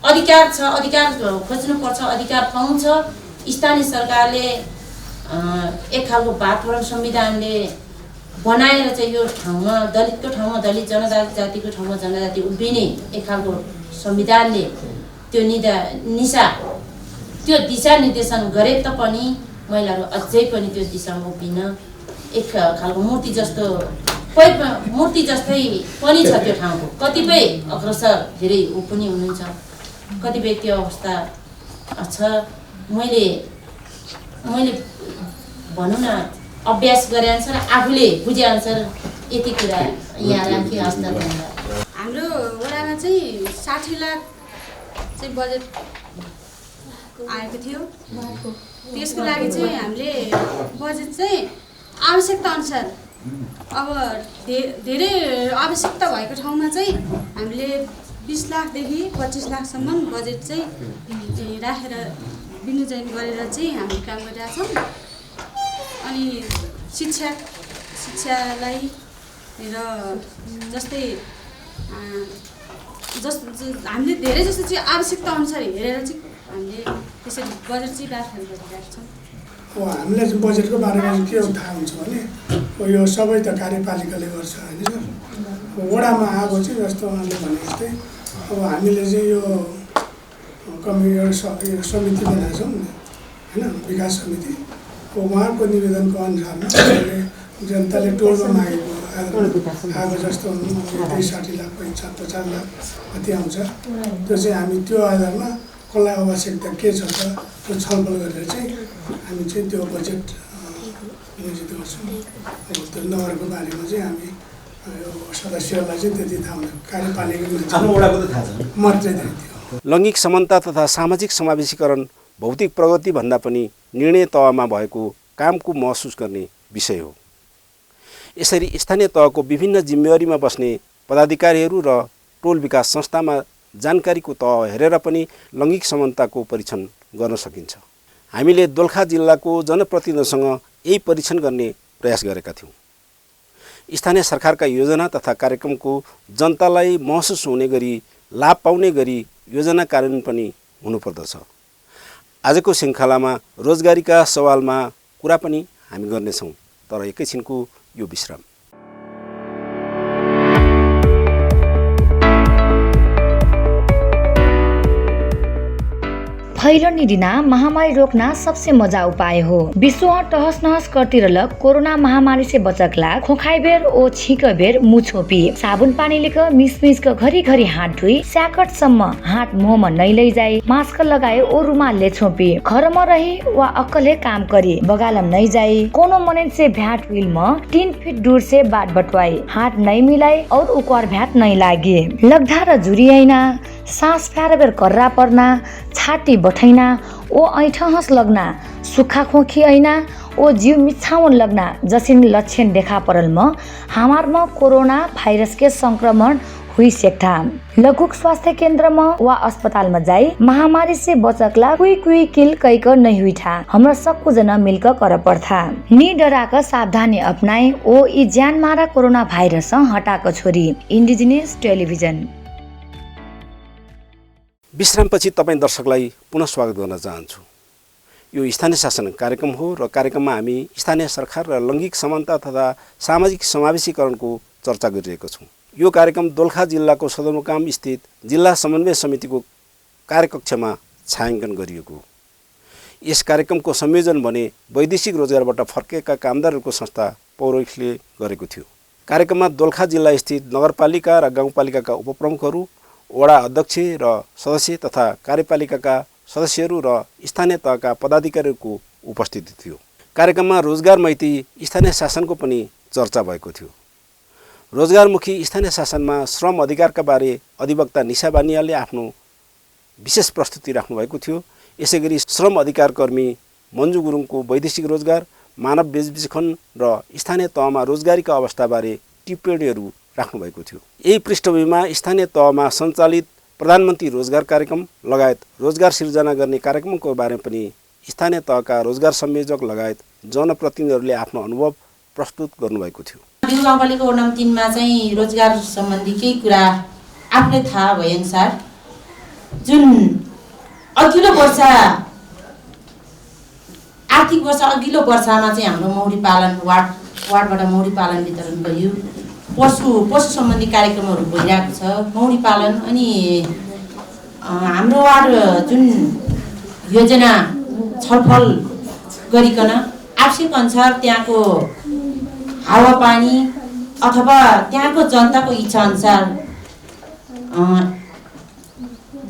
अधिकार छ, अधिकार खोज्नुपर्छ, अधिकार पाउँछ। स्थानीय सरकारले एक खालको वातावरण संविधानले बनाएर चाहिँ यो ठाउँमा दलितको ठाउँमा दलित, जनजातिको ठाउँमा जनजाति उभिने एक खालको संविधानले त्यो त्यो दिशा निर्देशन गरे तापनि महिलाहरू अझै पनि त्यो दिशामा उभिन एक खालको मूर्ति जस्तै पनि छ त्यो ठाउँको। कतिपय अग्रसर धेरै ऊ पनि हुनुहुन्छ, कतिपय त्यो अवस्था छ। मैले भनौँ न अभ्यास गरे अनुसार आफूले बुझे अनुसार यति कुरा यहाँ राखेँ। हस्त हाम्रो वडामा चाहिँ 60 लाख चाहिँ बजेट आएको थियो। त्यसको लागि चाहिँ हामीले बजेट चाहिँ आवश्यकता अनुसार अब धेरै आवश्यकता भएको ठाउँमा चाहिँ हामीले 20 लाखदेखि 25 लाखसम्म बजेट चाहिँ राखेर विनियोजन गरेर चाहिँ हामी काम गरिरहेछौँ। अनि शिक्षालाई र जस्तै हामीले धेरै जस्तो चाहिँ आवश्यकता अनुसार हेरेर चाहिँ हामीले त्यसरी बजेट चाहिँ राखेर गरिरहेको छौँ। अब हामीलाई चाहिँ बजेटको बारेमा चाहिँ के थाहा हुन्छ भने यो सबै त कार्यपालिकाले गर्छ होइन सर। अब वडामा आएको चाहिँ जस्तो उहाँले भने जस्तै अब हामीले चाहिँ यो समिति बनाएको छौँ होइन, विकास समिति। अब उहाँको निवेदनको अनुसारमा हामीले जनताले टोलमा मागेको आएको जस्तो 60 लाख 50 लाख कति आउँछ त्यो चाहिँ हामी त्यो आधारमा कसलाई आवश्यकता के छ त त्यो छलफल गरेर चाहिँ हामी चाहिँ त्यो बजेट नियोजित गर्छौँ। अब त्यो नगरको बारेमा चाहिँ हामी सदस्यहरूलाई चाहिँ त्यति थाहा हुँदैन, कार्यपालिका मात्रै थियो। लैङ्गिक समानता तथा सामाजिक समावेशीकरण भौतिक प्रगतिभन्दा पनि निर्णय तहमा भएको कामको महसुस गर्ने विषय हो। यसरी स्थानीय तहको विभिन्न जिम्मेवारीमा बस्ने पदाधिकारीहरू र टोल विकास संस्थामा जानकारीको तह हेरेर पनि लैङ्गिक समानताको परीक्षण गर्न सकिन्छ। हामीले दोलखा जिल्लाको जनप्रतिनिधिसँग यही परीक्षण गर्ने प्रयास गरेका थियौँ। स्थानीय सरकारका योजना तथा कार्यक्रमको जनतालाई महसुस हुने गरी लाभ पाउने गरी योजना कार्यान्वयन पनि हुनुपर्दछ। आजको श्रृङ्खलामा रोजगारीका सवालमा कुरा पनि हामी गर्नेछौँ, तर एकैछिनको यो विश्राम। फैलन दिना महामारी रोकना सबसे मजा उपाय हो। विश्व टहस नहस करतिरलक कोरोना महामारी से बचकला खोखाई बेर ओ छीक बेर मुँह छोपी साबुन पानी लेकर मिस का घरी घरी हाथ धुई स्याकट सम्म हाथ मुँहमा नै लैजाए मास्क लगाए ओ रुमालले छोपी घरमा रही वा अक्कले काम करी बगालम नै जाए कोनो मनेन से भ्याट हुइल म 3 फीट दूर से बाट बटवाई हाथ नै मिलाए और उक्वार भ्याट नै लागे लगधा र जुरियाइना सास फ्यार बेर कर्रा पर्ना छाती बठैना ओ ऐठहस लग्ना सुक्खा खोखी ऐना ओ जीव मिछाउन लग्ना जसिन लक्षण देखा परल म हमार म कोरोना भाइरस के संक्रमण हुई सेक्था लघुक स्वास्थ्य केंद्र में वा अस्पताल में जाई महामारी से बचकला कुई किल कैक नहीं हुई था हमरा सबको जना मिलकर कर पड़था नि डरा कर सावधानी अपनाए ओ ई जान मारा कोरोना भाइरस हटा कर छोरी। Indigenous television. विश्रामपछि तपाईं दर्शकलाई पुनः स्वागत गर्न चाहन्छु। यो स्थानीय शासन कार्यक्रम हो र कार्यक्रममा हामी स्थानीय सरकार र लैङ्गिक समानता तथा सामाजिक समावेशीकरणको चर्चा गरिरहेका छौँ। यो कार्यक्रम दोलखा जिल्लाको सदरमुकाम स्थित जिल्ला समन्वय समितिको कार्यकक्षमा छायाङ्कन गरिएको। यस कार्यक्रमको संयोजन भने वैदेशिक रोजगारबाट फर्केका कामदारहरूको संस्था पौरोखले गरेको थियो। कार्यक्रममा दोलखा जिल्ला स्थित नगरपालिका र गाउँपालिकाका उपप्रमुखहरू, वडा अध्यक्ष र सदस्य तथा कार्यपालिकाका सदस्यहरू र स्थानीय तहका पदाधिकारीहरूको उपस्थिति थियो। कार्यक्रममा रोजगार मैती स्थानीय शासनको पनि चर्चा भएको थियो। रोजगारमुखी स्थानीय शासनमा श्रम अधिकारका बारे अधिवक्ता निशा बानियाले आफ्नो विशेष प्रस्तुति राख्नु भएको थियो। यसैगरी श्रम अधिकार कर्मी मन्जु गुरुङको वैदेशिक रोजगार, मानव बेचबिखन र स्थानीय तहमा रोजगारीका अवस्थाबारे टिप्पणीहरू राख्नु भएको थियो। यही पृष्ठभूमिमा स्थानीय तहमा सञ्चालित प्रधानमन्त्री रोजगार कार्यक्रम लगायत रोजगार सिर्जना गर्ने कार्यक्रमको बारेमा पनि स्थानीय तहका रोजगार संयोजक लगायत जनप्रतिनिधिहरूले आफ्नो अनुभव प्रस्तुत गर्नुभएको थियो। गाउँपालिका वडा नम्बर 3 मा चाहिँ रोजगार सम्बन्धी केही कुरा आफूले थाहा भएअनुसार जुन अघिल्लो वर्ष आर्थिक वर्ष अघिल्लो वर्षमा चाहिँ हाम्रो मौरी पालन वार्डबाट मौरी पालन वितरण गरियो। पशु सम्बन्धी कार्यक्रमहरू भइरहेको छ। मौरी पालन अनि हाम्रो वार्ड जुन योजना छलफल गरिकन आवश्यक अनुसार त्यहाँको हावापानी अथवा त्यहाँको जनताको इच्छा अनुसार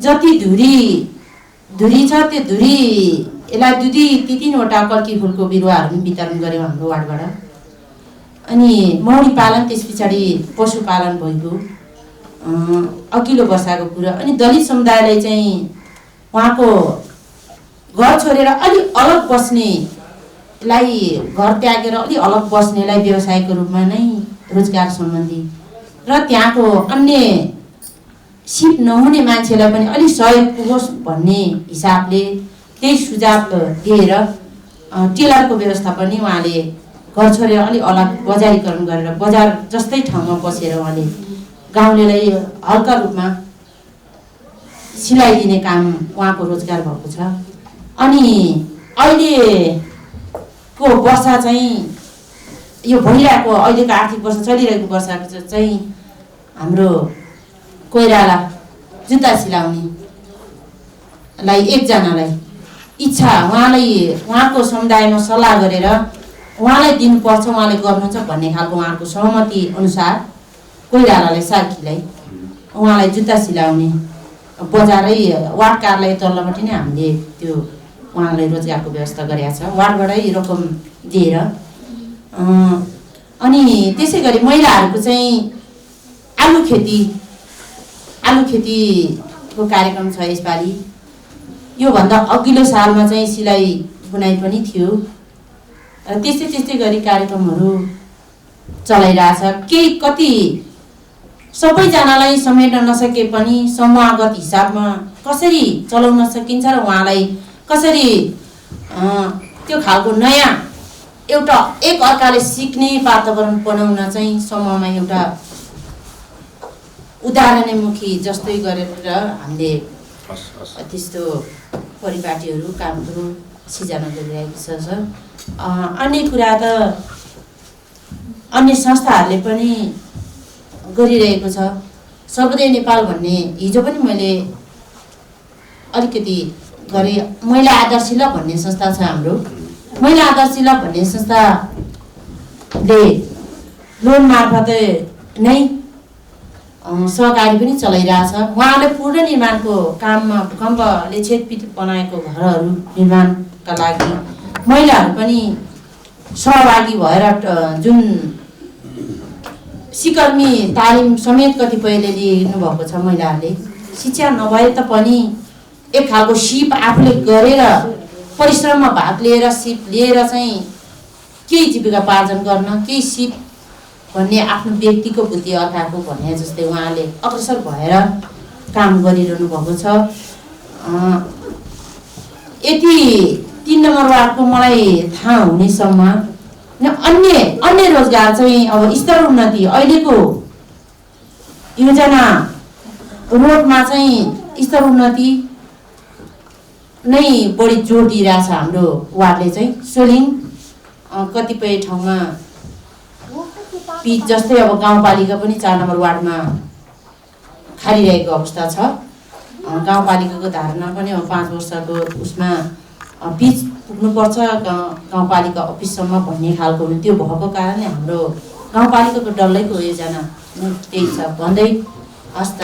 जति धुरी छ त्यो धुरी यसलाई 2-3वटा कल्की फुलको बिरुवाहरू वितरण गर्यौँ हाम्रो वार्डबाट। अनि मौरी पालन त्यस पछाडि पशुपालन भएको अघिल्लो वर्षको कुरा। अनि दलित समुदायलाई चाहिँ उहाँको घर छोडेर अलि अलग बस्नेलाई घर त्यागेर अलि अलग बस्नेलाई व्यवसायको रूपमा नै रोजगार सम्बन्धी र त्यहाँको अन्य सिप नहुने मान्छेलाई पनि अलि सहयोग पुगोस् भन्ने हिसाबले त्यही सुझाव दिएर टेलरको व्यवस्था पनि उहाँले घर छोडेर अलि अलग बजारीकरण गरेर बजार जस्तै ठाउँमा बसेर उहाँले गाउँलेलाई हल्का रूपमा सिलाइदिने काम उहाँको रोजगार भएको छ। अनि अहिले को वर्ष चाहिँ यो भइरहेको अहिलेको आर्थिक वर्ष चलिरहेको वर्षको चाहिँ हाम्रो कोइराला जुत्ता सिलाउनेलाई एकजनालाई इच्छा उहाँको समुदायमा सल्लाह गरेर उहाँलाई दिनुपर्छ, उहाँले गर्नुहुन्छ भन्ने खालको उहाँको सहमति अनुसार कोइरालालाई सार्कीलाई उहाँलाई जुत्ता सिलाउने बजारै वार्ड कार्यालय तल्लोपट्टि नै हामीले त्यो उहाँलाई रोजगारको व्यवस्था गरेका छ, वार्डबाटै रकम दिएर। अनि त्यसै गरी महिलाहरूको चाहिँ आलु खेतीको कार्यक्रम छ यसपालि। योभन्दा अघिल्लो सालमा चाहिँ सिलाइ बुनाइ पनि थियो। त्यस्तै गरी कार्यक्रमहरू चलाइरहेछ। केही कति सबैजनालाई समेट्न नसके पनि समूहगत हिसाबमा कसरी चलाउन सकिन्छ र उहाँलाई कसरी त्यो खालको नयाँ एउटा एक अर्काले सिक्ने वातावरण बनाउन चाहिँ समूहमा एउटा उदाहरणमुखी जस्तै गरेर हामीले त्यस्तो परिपाटीहरू कामहरू सिर्जना गरिरहेको छ सर। अन्य कुरा त अन्य संस्थाहरूले पनि गरिरहेको छ। सर्वोदय नेपाल भन्ने हिजो पनि मैले अलिकति गरेँ। महिला आधारशिला भन्ने संस्था छ हाम्रो। महिला आधारशिला भन्ने संस्थाले लोन मार्फत नै सहकारी पनि चलाइरहेछ। उहाँले पुनर्निर्माणको काममा भूकम्पले क्षतिपीडित बनाएको घरहरू निर्माणका लागि महिलाहरू पनि सहभागी भएर जुन सिकर्मी तालिम समेत कतिपयले लिनुभएको छ। महिलाहरूले शिक्षा नभए तापनि एक खालको सिप आफूले गरेर परिश्रममा भाग लिएर सिप लिएर चाहिँ केही जीविकोपार्जन गर्न, केही सिप भन्ने आफ्नो व्यक्तिको बुद्धि अर्काको भन्ने जस्तै उहाँले अग्रसर भएर काम गरिरहनु भएको छ। यति 3 नम्बर वार्डको मलाई थाहा हुनेसम्म अन्य रोजगार चाहिँ अब स्तर उन्नति अहिलेको योजना रोडमा चाहिँ स्तर उन्नति नै बढी जोड दिइरहेछ हाम्रो वार्डले चाहिँ। सोलिङ कतिपय ठाउँमा पिच जस्तै अब गाउँपालिका पनि 4 नम्बर वार्डमा खारिरहेको अवस्था छ। गाउँपालिकाको धारणा पनि अब 5 वर्षको उसमा पिच पुग्नुपर्छ गाउँपालिका अफिससम्म भन्ने खालको त्यो भएको कारणले हाम्रो गाउँपालिकाको डल्लैको योजना त्यही छ भन्दै हस्त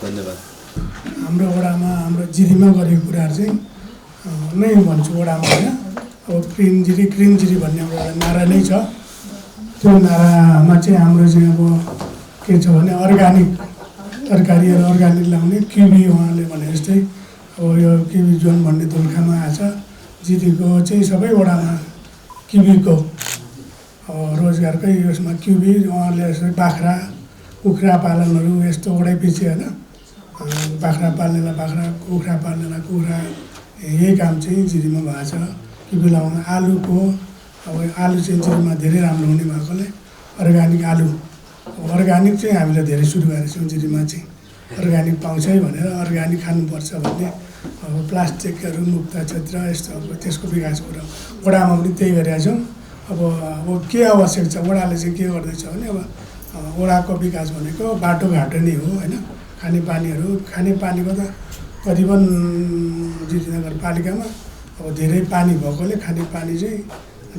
धन्यवाद। हाम्रो वडामा हाम्रो जिरीमा गरेको कुराहरू चाहिँ नै भन्छु वडामा होइन। अब क्रिमजिरी भन्ने एउटा नारा नै छ। त्यो नारामा चाहिँ हाम्रो चाहिँ अब के छ भने अर्ग्यानिक तरकारीहरू अर्ग्यानिक लगाउने किवी उहाँले भने जस्तै अब यो किवी जोन भन्ने दोलखामा आएछ। जिरीको चाहिँ सबै वडामा किवीको रोजगारकै यसमा किवी उहाँले जस्तै बाख्रा कुखुरा पालनहरू यस्तो वडै पछि होइन। बाख्रा पाल्नेलाई बाख्रा, कुखुरा पाल्नेलाई कुखुरा, यही काम चाहिँ जिरीमा भएको छ। किवी लगाउन आलुको अब आलु चाहिँ जिरीमा धेरै राम्रो हुने भएकोले अर्ग्यानिक आलु अर्ग्यानिक चाहिँ हामीले धेरै सुरु गरेको छौँ। जिरीमा चाहिँ अर्ग्यानिक पाउँछ है भनेर अर्ग्यानिक खानुपर्छ भन्ने अब प्लास्टिकहरू मुक्त क्षेत्र यस्तो अब त्यसको विकास कुरा वडामा पनि त्यही गरिरहेका छौँ। अब के आवश्यक छ वडाले चाहिँ के गर्दैछ भने अब वडाको विकास भनेको बाटोघाटो नै हो होइन। खानेपानीको त करिबन जिरी नगरपालिकामा अब धेरै पानी भएकोले खानेपानी चाहिँ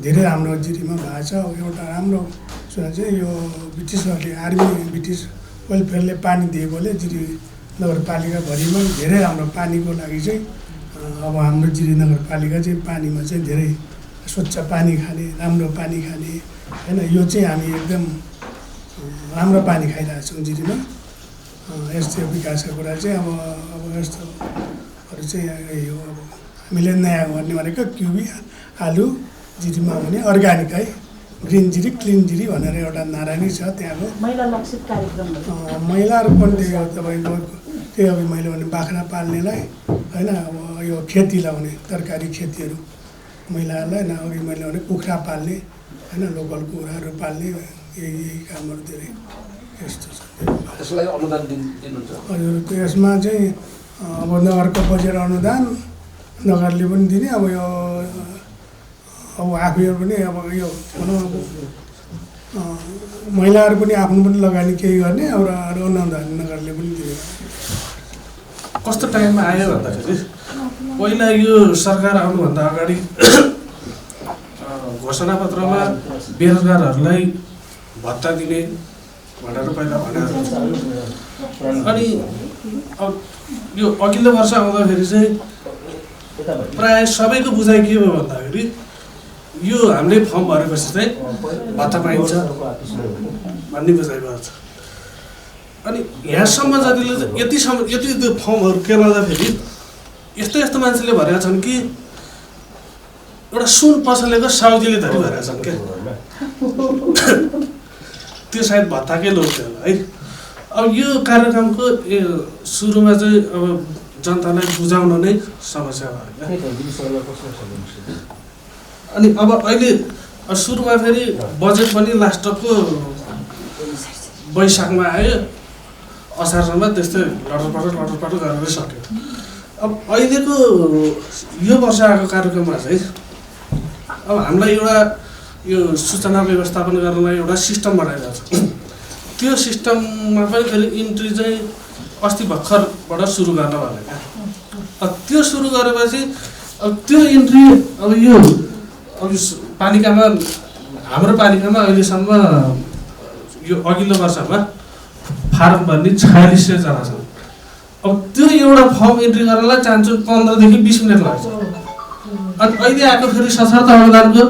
धेरै राम्रो जिरीमा भएको छ। एउटा राम्रो सुना चाहिँ यो ब्रिटिसहरूले ब्रिटिस वेलफेयरले पानी दिएकोले जिरी नगरपालिकाभरिमा धेरै राम्रो पानीको लागि चाहिँ अब हाम्रो जिरी नगरपालिका चाहिँ पानीमा चाहिँ धेरै स्वच्छ पानी खाने, राम्रो पानी खाने होइन। यो चाहिँ हामी एकदम राम्रो पानी खाइरहेको छौँ जिरीमा। यस्तो विकासको कुरा चाहिँ अब यस्तोहरू चाहिँ यही हो। अब हामीले नयाँ गर्ने भनेको किवी आलु जिरीमा हुने अर्ग्यानिक है। ग्रिन जिरी क्लिन जिरी भनेर एउटा नारा नै छ त्यहाँको। महिला लक्षित कार्यक्रम महिलाहरू पनि त्यही हो तपाईँको त्यही अब मैले भने बाख्रा पाल्नेलाई होइन। अब यो खेती लगाउने तरकारी खेतीहरू महिलाहरूलाई न अघि मैले भने कुखुरा पाल्ने होइन, लोकल कुखुराहरू पाल्ने यही कामहरू धेरै यस्तो छ। त्यसलाई अनुदान दिनुहुन्छ हजुर त्यसमा चाहिँ अब नगरको बजेट अनुदान नगरले पनि दिने। अब यो अब आफैहरू पनि अब यो भनौँ अब महिलाहरू पनि आफ्नो पनि लगानी केही गर्ने अब अनुदान नगरले पनि दिने कस्तो टाइममा आयो भन्दाखेरि पहिला यो सरकार आउनुभन्दा अगाडि घोषणापत्रमा बेरोजगारहरूलाई भत्ता दिने भनेर पहिला भनेर अनि अब यो अघिल्लो वर्ष आउँदाखेरि चाहिँ प्रायः सबैको बुझाइ के भयो भन्दाखेरि यो हामीले फर्म भरेपछि चाहिँ भत्ता पाइन्छ भन्ने बुझाइ भएको छ। अनि यहाँसम्म जतिले यति त्यो फर्महरू केलाउँदाखेरि यस्तो यस्तो मान्छेले भरेका छन् कि एउटा सुन पसलेको साउजीले धरि भरेका छन् क्या त्यो सायद भत्ताकै लोभ थियो होला है। अब यो कार्यक्रमको सुरुमा चाहिँ अब जनतालाई बुझाउन नै समस्या भयो क्या। अनि अब अहिले सुरुमा फेरि बजेट पनि लास्टको वैशाखमा आयो, असारसम्म त्यस्तै लटरपटर गरेर सक्यो। अब अहिलेको यो वर्ष आएको कार्यक्रममा चाहिँ अब हामीलाई एउटा यो सूचना व्यवस्थापन गर्नलाई एउटा सिस्टम बनाइरहेको छ। त्यो सिस्टममा पनि फेरि इन्ट्री चाहिँ अस्ति भर्खरबाट सुरु गर्न भनेको। अब त्यो सुरु गरेपछि अब त्यो इन्ट्री अब यो पालिकामा हाम्रो पालिकामा अहिलेसम्म यो अघिल्लो वर्षमा फारम भर्ने 4600 जना छन्। अब त्यो एउटा फर्म इन्ट्री गर्नलाई चान्सु 15 देखि 20 मिनट लाग्छ। अनि अहिले आएको फेरि सशर्त अनुदानको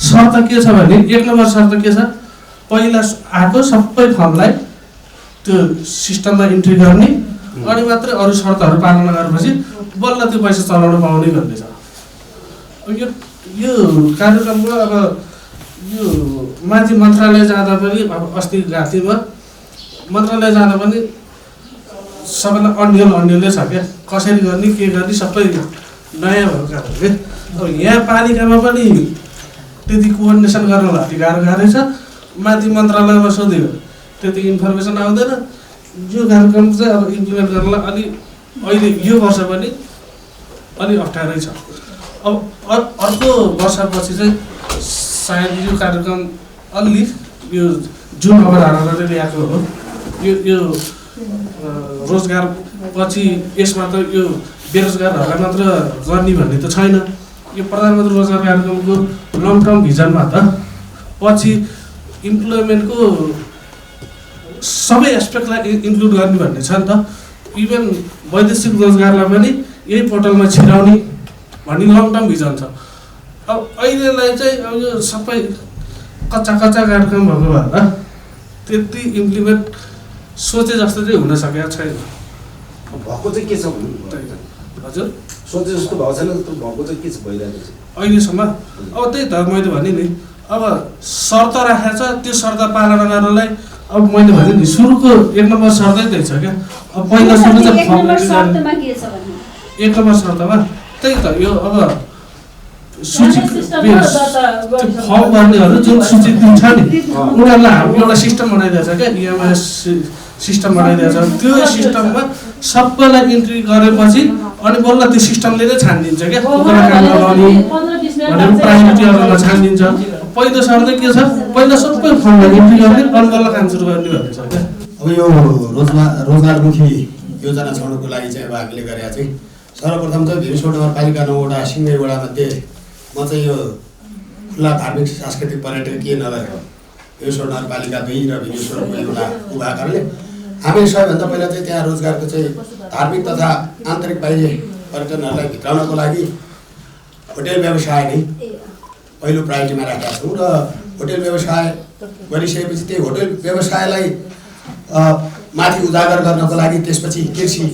शर्त के छ भने 1 नम्बर शर्त के छ, पहिला आएको सबै फर्मलाई त्यो सिस्टममा इन्ट्री गर्ने अनि मात्रै अरू शर्तहरू पालना गरेपछि बल्ल त्यो पैसा चलाउन पाउने भन्ने छ। यो कार्यक्रमको अब यो माथि मन्त्रालय जाँदा पनि अब अस्ति घाँटीमा मन्त्रालय जाँदा पनि सबैलाई अन्यलै छ क्या, कसरी गर्ने के गर्ने सबै नयाँ भएको कारणले अब यहाँ पालिकामा पनि त्यति कोअर्डिनेसन गर्नलाई अलिक गाह्रै छ। माथि मन्त्रालयमा सोध्यो त्यति इन्फर्मेसन आउँदैन। यो कार्यक्रम चाहिँ अब इम्प्लिमेन्ट गर्नलाई अलि अहिले यो वर्ष पनि अलि अप्ठ्यारै छ। अब अर्को वर्षपछि चाहिँ सायद यो कार्यक्रम अलि यो जुन अवधारणाले ल्याएको हो यो रोजगार पछि यसमा त यो बेरोजगारहरूलाई मात्र गर्ने भन्ने त छैन। यो प्रधानमन्त्री रोजगार कार्यक्रमको लङ टर्म भिजनमा त पछि इम्प्लोइमेन्टको सबै एस्पेक्टलाई इन्क्लुड गर्ने भन्ने छ नि त। इभन वैदेशिक रोजगारलाई पनि यही पोर्टलमा छिराउने भन्ने लङ टर्म भिजन छ। अब अहिलेलाई चाहिँ अब यो सबै कच्चा कार्यक्रम भएको भएर त्यति इम्प्लिमेन्ट सोचे जस्तो चाहिँ हुन सकेको छैन। भएको चाहिँ के छ भन्नु हजुर, सोचे जस्तो भएको छैन, भएको चाहिँ के छ भइरहेको छ अहिलेसम्म। अब त्यही त मैले भने नि अब शर्त राखेको छ, त्यो शर्त पालना गर्नलाई अब मैले भने नि सुरुको 1 नम्बर शर्तै त्यही छ क्या। अब पहिला सुरु चाहिँ 1 नम्बर शर्तमा त्यही त यो अब सूची फर्म गर्नेहरू जुन सूची दिन्छ नि उनीहरूलाई हामी एउटा सिस्टम बनाइदिएको छ क्या, इएमआइएस सिस्टम बनाइदिएको छ। त्यो सिस्टममा सबैलाई इन्ट्री गरेपछि अनि बल्ल त्यो सिस्टमले नै छानिदिन्छ क्या, काम लगाउने भनेर प्रायोरिटीहरूमा छानिदिन्छ। पहिलो शर्त के छ, पहिला सबै फर्मलाई इन्ट्री गर्ने अनि बल्ल काम सुरु गर्ने भन्ने छ क्या। अब यो रोजगारमुखी योजना छोड्नुको लागि चाहिँ अब हामीले गरेका चाहिँ सर्वप्रथम चाहिँ भीमसोड नगरपालिका 9वटा सिङ्गै वडामध्ये म चाहिँ यो खुल्ला धार्मिक सांस्कृतिक पर्यटकीय नगर भीमसोड नगरपालिका 2 र भीमसोडको एउटा उभा कारणले हामीले सबैभन्दा पहिला चाहिँ त्यहाँ रोजगारको चाहिँ धार्मिक तथा आन्तरिक बाह्य पर्यटनहरूलाई भित्राउनको लागि होटेल व्यवसाय नै पहिलो प्रायोरिटीमा राखेका छौँ र होटेल व्यवसाय गरिसकेपछि त्यही होटेल व्यवसायलाई माथि उजागर गर्नको लागि त्यसपछि कृषि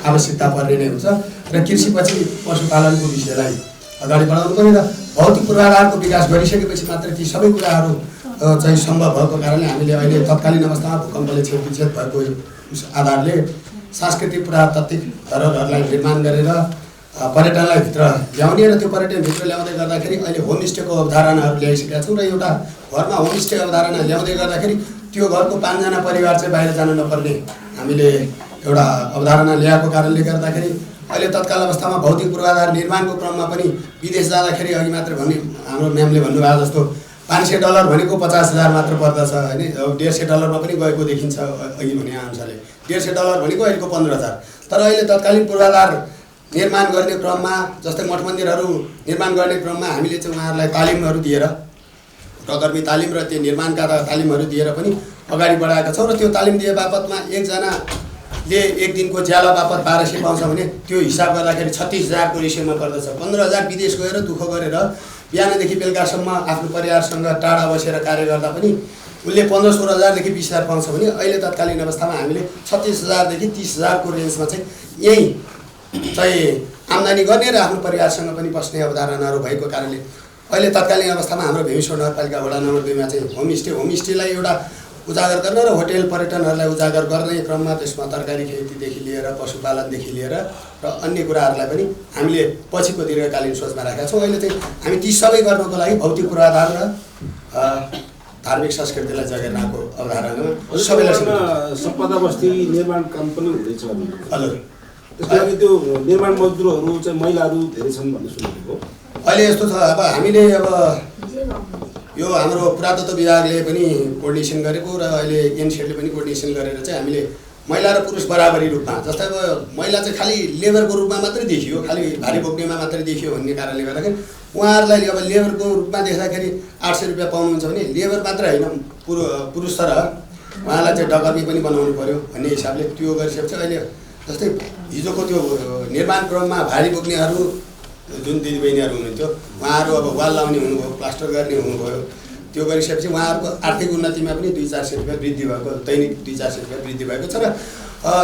आवश्यकता पर्ने नै हुन्छ र कृषिपछि पशुपालनको विषयलाई अगाडि बढाउनु पर्ने र भौतिक पूर्वाधारको विकास गरिसकेपछि मात्र ती सबै कुराहरू चाहिँ सम्भव भएको कारणले हामीले अहिले तत्कालीन अवस्थामा भूकम्पले क्षतिक्षत भएको आधारले सांस्कृतिक पुरातात्विक धरोहरहरूलाई निर्माण गरेर पर्यटनलाई भित्र ल्याउने र त्यो पर्यटन भित्र ल्याउँदै गर्दाखेरि अहिले होमस्टेको अवधारणाहरू ल्याइसकेका छौँ र एउटा घरमा होमस्टे अवधारणा ल्याउँदै गर्दाखेरि त्यो घरको 5 जना परिवार चाहिँ बाहिर जान नपर्ने हामीले एउटा अवधारणा ल्याएको कारणले गर्दाखेरि अहिले तत्काल अवस्थामा भौतिक पूर्वाधार निर्माणको क्रममा पनि विदेश जाँदाखेरि अघि मात्र भन्ने हाम्रो म्यामले भन्नुभएको जस्तो $500 भनेको $50,000 मात्र पर्दछ होइन। अब $150 पनि गएको देखिन्छ अघि भने अनुसारले। $150 भनेको अहिलेको 15,000। तर अहिले तत्कालीन पूर्वाधार निर्माण गर्ने क्रममा जस्तै मठ मन्दिरहरू निर्माण गर्ने क्रममा हामीले चाहिँ उहाँहरूलाई तालिमहरू दिएर प्रकर्मी तालिम र त्यो निर्माणका तालिमहरू दिएर पनि अगाडि बढाएका छौँ। र त्यो तालिम दिए बापतमा एकजनाले एक दिनको ज्याला बापत 1200 पाउँछ भने त्यो हिसाब गर्दाखेरि 36,000 को रेसियोमा पर्दछ। 15,000 विदेश गएर दुःख गरेर बिहानदेखि बेलुकासम्म आफ्नो परिवारसँग टाढा बसेर कार्य गर्दा पनि उसले 15-16,000 देखि 20,000 पाउँछ भने अहिले तत्कालीन अवस्थामा हामीले 36,000 देखि 30,000 को रेन्जमा चाहिँ यही चाहिँ आम्दानी गर्ने र आफ्नो परिवारसँग पनि बस्ने अवधारणाहरू भएको कारणले अहिले तत्कालीन अवस्थामा हाम्रो भीमेश्वर नगरपालिका वडा नम्बर 2 मा चाहिँ होमस्टेलाई एउटा उजागर गर्न र होटेल पर्यटनहरूलाई उजागर गर्ने क्रममा त्यसमा तरकारी खेतीदेखि लिएर पशुपालनदेखि लिएर र अन्य कुराहरूलाई पनि हामीले पछिको दीर्घकालीन सोचमा राखेका छौँ। अहिले चाहिँ हामी ती सबै गर्नको लागि भौतिक पूर्वाधार र धार्मिक संस्कृतिलाई जगेर्नाको अवधारणामा सबैलाई सम्पदा बस्ती निर्माण काम पनि हुँदैछ। हजुर, त्यसको लागि त्यो निर्माण मजदुरहरू चाहिँ महिलाहरू धेरै छन् भन्ने सुनेको। अहिले यस्तो छ, अब हामीले अब यो हाम्रो पुरातत्व विभागले पनि कोर्डिनेसन गरेको र अहिले एनसेडले पनि कोर्डिनेसन गरेर चाहिँ हामीले महिला र पुरुष बराबरी रूपमा, जस्तै अब महिला चाहिँ खालि लेबरको रूपमा मात्रै देखियो, खालि भारी बोक्नेमा मात्रै देखियो भन्ने कारणले गर्दाखेरि उहाँहरूलाई अब लेबरको रूपमा देख्दाखेरि 800 रुपियाँ पाउनुहुन्छ भने लेबर मात्र होइन पुरुष तर उहाँलाई चाहिँ डकर्मी पनि बनाउनु पर्यो भन्ने हिसाबले त्यो गरिसकेपछि अहिले जस्तै हिजोको त्यो निर्माण क्रममा भारी बोक्नेहरू जुन दिदीबहिनीहरू हुनुहुन्थ्यो उहाँहरू अब वाल लाउने हुनुभयो, प्लास्टर गर्ने हुनुभयो, त्यो गरिसकेपछि उहाँहरूको आर्थिक उन्नतिमा पनि 200-400 रुपियाँ वृद्धि भएको, दैनिक 200-400 रुपियाँ वृद्धि भएको छ। र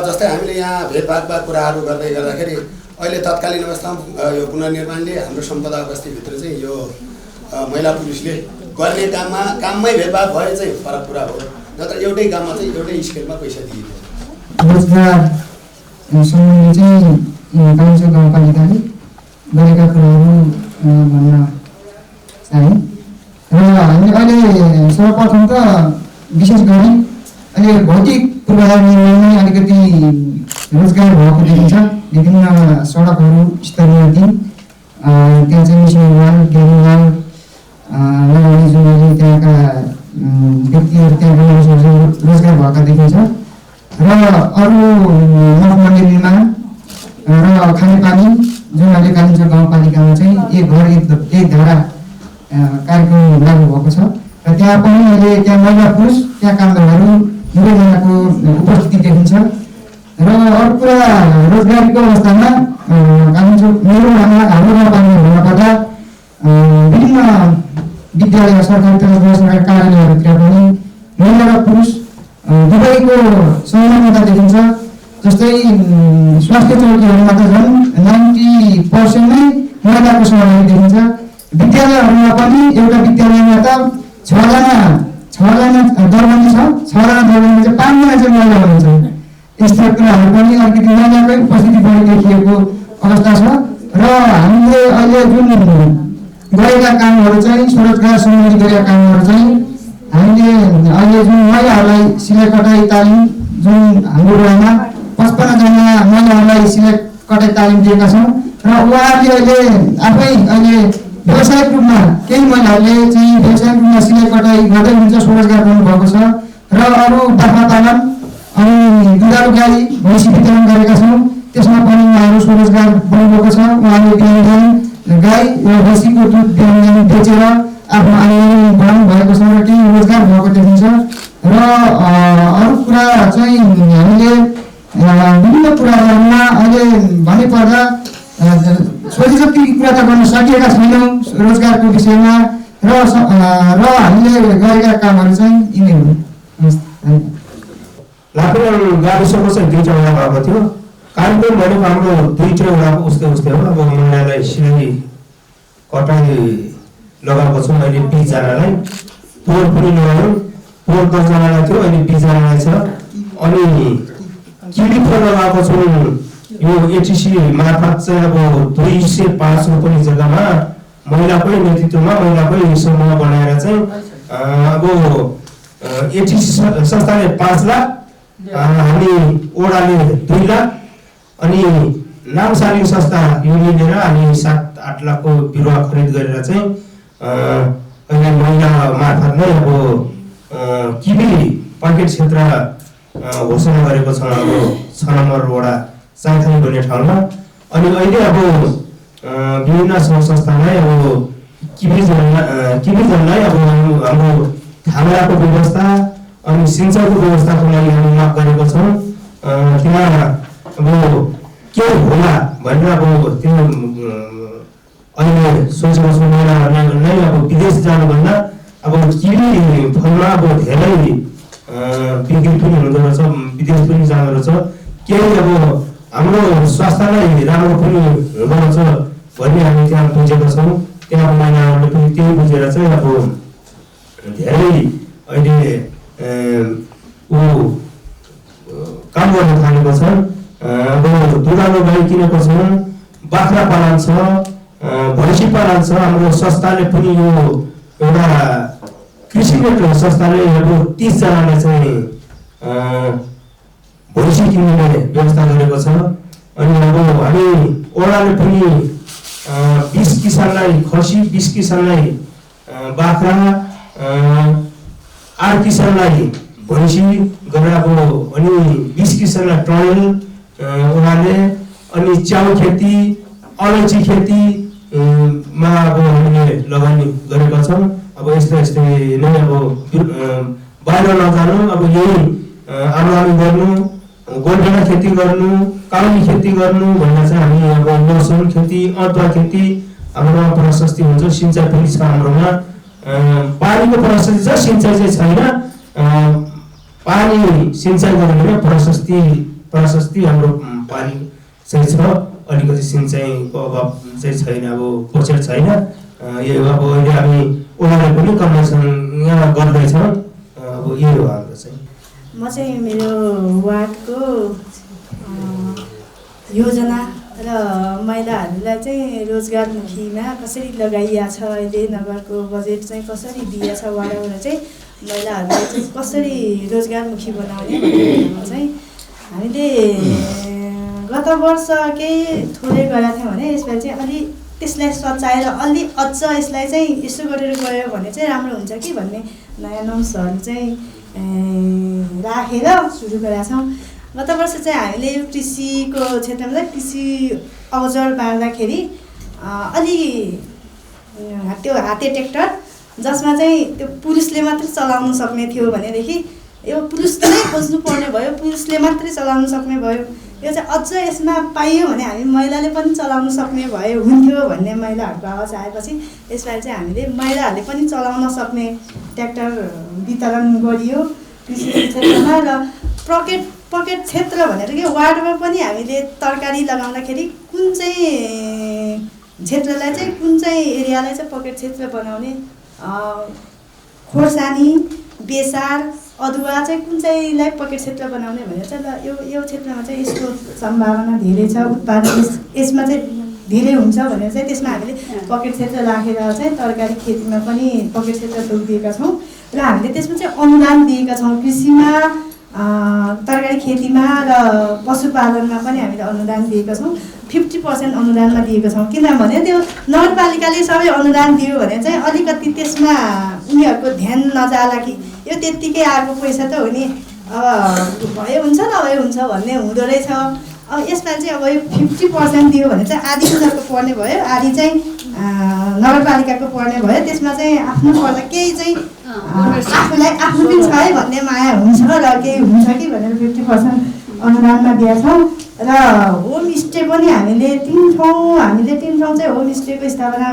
जस्तै हामीले यहाँ भेदभावका कुराहरू गर्दै गर्दाखेरि अहिले तत्कालीन अवस्थामा यो पुनर्निर्माणले हाम्रो सम्पदा बस्तीभित्र चाहिँ यो महिला पुरुषले गर्ने काममै भेदभाव भए चाहिँ फरक कुरा हो, नत्र एउटै काममा चाहिँ एउटै स्केलमा पैसा दिइन्छ। रोजगार सम्बन्धी चाहिँ गाउँछौँ गाउँपालिकाले गरेका कुराहरू भन्न चाहे र हामी अहिले सर्वप्रथम त विशेष गरी अहिले भौतिक पूर्वाधार निर्माणमै अलिकति रोजगार भएको देखिन्छ। विभिन्न सडकहरू स्तरीय दिन त्यहाँ चाहिँ मिसन वाल गेमिङ वाल जुन अहिले त्यहाँका व्यक्तिहरू त्यहाँ रोजगार भएका देखिन्छ। र अरू मठ मन्दिर निर्माण र खानेपानी जुन अहिले कालिम्पोङ गाउँपालिकामा चाहिँ एक घर एक धारा कार्यक्रम लागू भएको छ र त्यहाँ पनि अहिले त्यहाँ महिला पुरुष त्यहाँ कामदारहरू दुवैजनाको उपस्थिति देखिन्छ। र अर्को कुरा रोजगारीको अवस्थामा कालिम्पोङ मेरो हाम्रो गाउँपालिका भन्नुपर्दा विभिन्न विद्यालय सरकारी तथा सरकारी कार्यालयहरूतिर पनि महिला र पुरुष दुवैको समानता देखिन्छ। जस्तै स्वास्थ्य चौकीहरूमा त झन् 90% नै महिलाको सहभागी देखिन्छ। विद्यालयहरूमा पनि एउटा विद्यालयमा त 6जना दरबन्दी छ, 6जना दरबन्दी चाहिँ 5जना चाहिँ महिला हुनुहुन्छ। यस्ता कुराहरू पनि अलिकति महिलाकै उपस्थिति बढी देखिएको अवस्था छ। र हामीले अहिले जुन गरेका कामहरू चाहिँ स्वरोजगार सम्बन्धी गरेका कामहरू चाहिँ हामीले अहिले जुन महिलाहरूलाई सिलाइ कटाइ तालिम जुन हाम्रो वडामा 55 जना महिलाहरूलाई सिलाइ कटाइ तालिम दिएका छौँ र उहाँहरूले अहिले आफै अहिले व्यावसायिक रूपमा केही महिलाहरूले चाहिँ व्यावसायिक रूपमा सिलाइ कटाइ गर्दै हुन्छ, स्वरोजगार गर्नुभएको छ। र अरू बाख्रा पालन अनि दुधारू गाई भैँसी वितरण गरेका छौँ, त्यसमा पनि उहाँहरू स्वरोजगार बन्नुभएको छ। उहाँले बिहान गाई र भैँसीको दुध बिहान बेचेर आफ्नो आम्दानी बढाउनु भएको छ र केही रोजगार भएको देखिन्छ। र अरू कुरा चाहिँ हामीले विभिन्न कुराहरूमा अहिले भन्नुपर्दा सोचे जति कुरा त गर्न सकिएका छैनौँ रोजगारको विषयमा र हामीले गरेका कामहरू चाहिँ यिनै हुन्। लापेर गाविसको चाहिँ 2 वडा भएको थियो। कालिम्पोङ भनेको हाम्रो 2 वडाको उस्तै हो। अब महिलालाई सिलाइ कटाइ लगाएको छौँ अहिले 20 जनालाई, पोहोर पनि लगायौँ, पोहोर 10 जनालाई थियो, अहिले 20 जनालाई छ। अनि किलिफर लगाएको छौँ यो एटिसी मार्फत चाहिँ अब 205 रोपनी जग्गामा महिलाकै नेतृत्वमा महिलाकै समूह बनाएर चाहिँ अब एटिसी संस्थाले 5 लाख, हामी ओडाले 2 लाख अनि नामसारी संस्था यो लिएर हामी 7-8 लाखको बिरुवा खरिद गरेर चाहिँ अहिले महिला मार्फत नै अब किबी पाकेट क्षेत्र घोषणा गरेको छ अब 6 नम्बर वडा चाङथाङ भन्ने ठाउँमा। अनि अहिले अब विभिन्न सङ्घ संस्थालाई अब किबीजनलाई अब हाम्रो थाङ्राको व्यवस्था अनि सिँचाइको व्यवस्थाको लागि हामी माग गरेको छौँ। त्यहाँ अब के होला भनेर अब त्यो अहिले सोचेको महिलाहरूले नै अब विदेश जानुभन्दा अब किबी फलमा अब धेरै बिक्री पनि हुँदो रहेछ, विदेश पनि जाँदो रहेछ। केही अब हाम्रो स्वास्थ्यलाई राम्रो पनि हुँदो रहेछ भन्ने हामी त्यहाँ बुझेका छौँ। त्यहाँ महिलाहरूले पनि त्यही बुझेर चाहिँ अब धेरै अहिले काम गर्न थालेको छ। अब दुधालो गाई किनेको छ, बाख्रा पालन छ, भैँसी पालन छ। हाम्रो संस्थाले पनि यो एउटा कृषिको संस्थाले अब 30 जनाले चाहिँ भैँसी किन्ने व्यवस्था गरेको छ। अनि अब हामी ओडाले पनि 20 किसानलाई खसी, 20 किसानलाई बाख्रा, 8 किसानलाई भैँसी गरेर अब अनि 20 किसानलाई टयल ओडाले अनि च्याउ खेती, अलैँची खेती मा अब हामीले लगानी गरेका छौँ। अब यस्तै नै अब बाहिर नजानु, अब यही आम्दानी गर्नु, गोर्खेला खेती गर्नु, काउली खेती गर्नु भनेर चाहिँ हामी अब लसुन खेती, अदुवा खेती हाम्रोमा प्रशस्ति हुन्छ। सिँचाइ पनि छ हाम्रोमा, पानीको प्रशस्ति छ, सिँचाइ चाहिँ छैन। पानी सिँचाइ गर्नु भने प्रशस्ति हाम्रो पानी चाहिँ छ, अलिकति सिँचाइको अभाव चाहिँ छैन, अब पोषण छैन। यो अब अहिले हामी उनीहरूले पनि कन्भर्सन यहाँ गर्दैछौँ। अब यो हो हाम्रो चाहिँ। म चाहिँ मेरो वार्डको योजना र महिलाहरूलाई चाहिँ रोजगारमुखीमा कसरी लगाइएको छ, अहिले नगरको बजेट चाहिँ कसरी दिएछ, वार्डबाट चाहिँ महिलाहरूलाई चाहिँ कसरी रोजगारमुखी बनाउने भन्नेमा चाहिँ हामीले गत वर्ष केही थोरै गरेका थियौँ भने यसमा चाहिँ अलि त्यसलाई सचाएर अलि अझ यसलाई चाहिँ यसो गरेर गयो भने चाहिँ राम्रो हुन्छ कि भन्ने नयाँ नम्सहरू चाहिँ राखेर सुरु गरेका छौँ। गत वर्ष चाहिँ हामीले यो कृषिको क्षेत्रमा चाहिँ कृषि औजार बाँड्दाखेरि अलि त्यो हाते ट्र्याक्टर जसमा चाहिँ त्यो पुरुषले मात्रै चलाउन सक्ने थियो भनेदेखि यो पुरुषले नै खोज्नु पर्ने भयो, पुरुषले मात्रै चलाउन सक्ने भयो। यो चाहिँ अझ यसमा पाइयो भने हामी महिलाले पनि चलाउन सक्ने भयो हुन्थ्यो भन्ने महिलाहरूको आवाज आएपछि यसलाई चाहिँ हामीले महिलाहरूले पनि चलाउन सक्ने ट्र्याक्टर वितरण गरियो कृषि क्षेत्रमा। र पकेट क्षेत्र भनेर के वार्डमा पनि हामीले तरकारी लगाउँदाखेरि कुन चाहिँ क्षेत्रलाई चाहिँ कुन चाहिँ एरियालाई चाहिँ पकेट क्षेत्र बनाउने, खोर्सानी, बेसार, अदुवा चाहिँ कुन चाहिँलाई पकेट क्षेत्र बनाउने भनेर चाहिँ ल यो क्षेत्रमा चाहिँ यसको सम्भावना धेरै छ, उत्पादन यसमा चाहिँ धेरै हुन्छ भनेर चाहिँ त्यसमा हामीले पकेट क्षेत्र राखेर चाहिँ तरकारी खेतीमा पनि पकेट क्षेत्र तोकिदिएका छौँ। र हामीले त्यसमा चाहिँ अनुदान दिएका छौँ, कृषिमा, तरकारी खेतीमा र पशुपालनमा पनि हामीले अनुदान दिएका छौँ। 50% अनुदानमा दिएको छौँ, किनभने त्यो नगरपालिकाले सबै अनुदान दियो भने चाहिँ अलिकति त्यसमा उनीहरूको ध्यान नजाला कि यो त्यत्तिकै आएको पैसा त हो नि, अब भए हुन्छ नभए हुन्छ भन्ने हुँदो रहेछ। अब यसमा चाहिँ अब यो 50% दियो भने चाहिँ आधी उनीहरूको पर्ने भयो, आधी चाहिँ नगरपालिकाको पर्ने भयो। त्यसमा चाहिँ आफ्नो पर्दा केही चाहिँ आफूलाई आफ्नो पनि छ है भन्ने माया हुन्छ र केही हुन्छ कि भनेर 50% अनुदानमा दिएका छौँ। र होमस्टे पनि हामीले 3 ठाउँ चाहिँ होमस्टेको स्थापना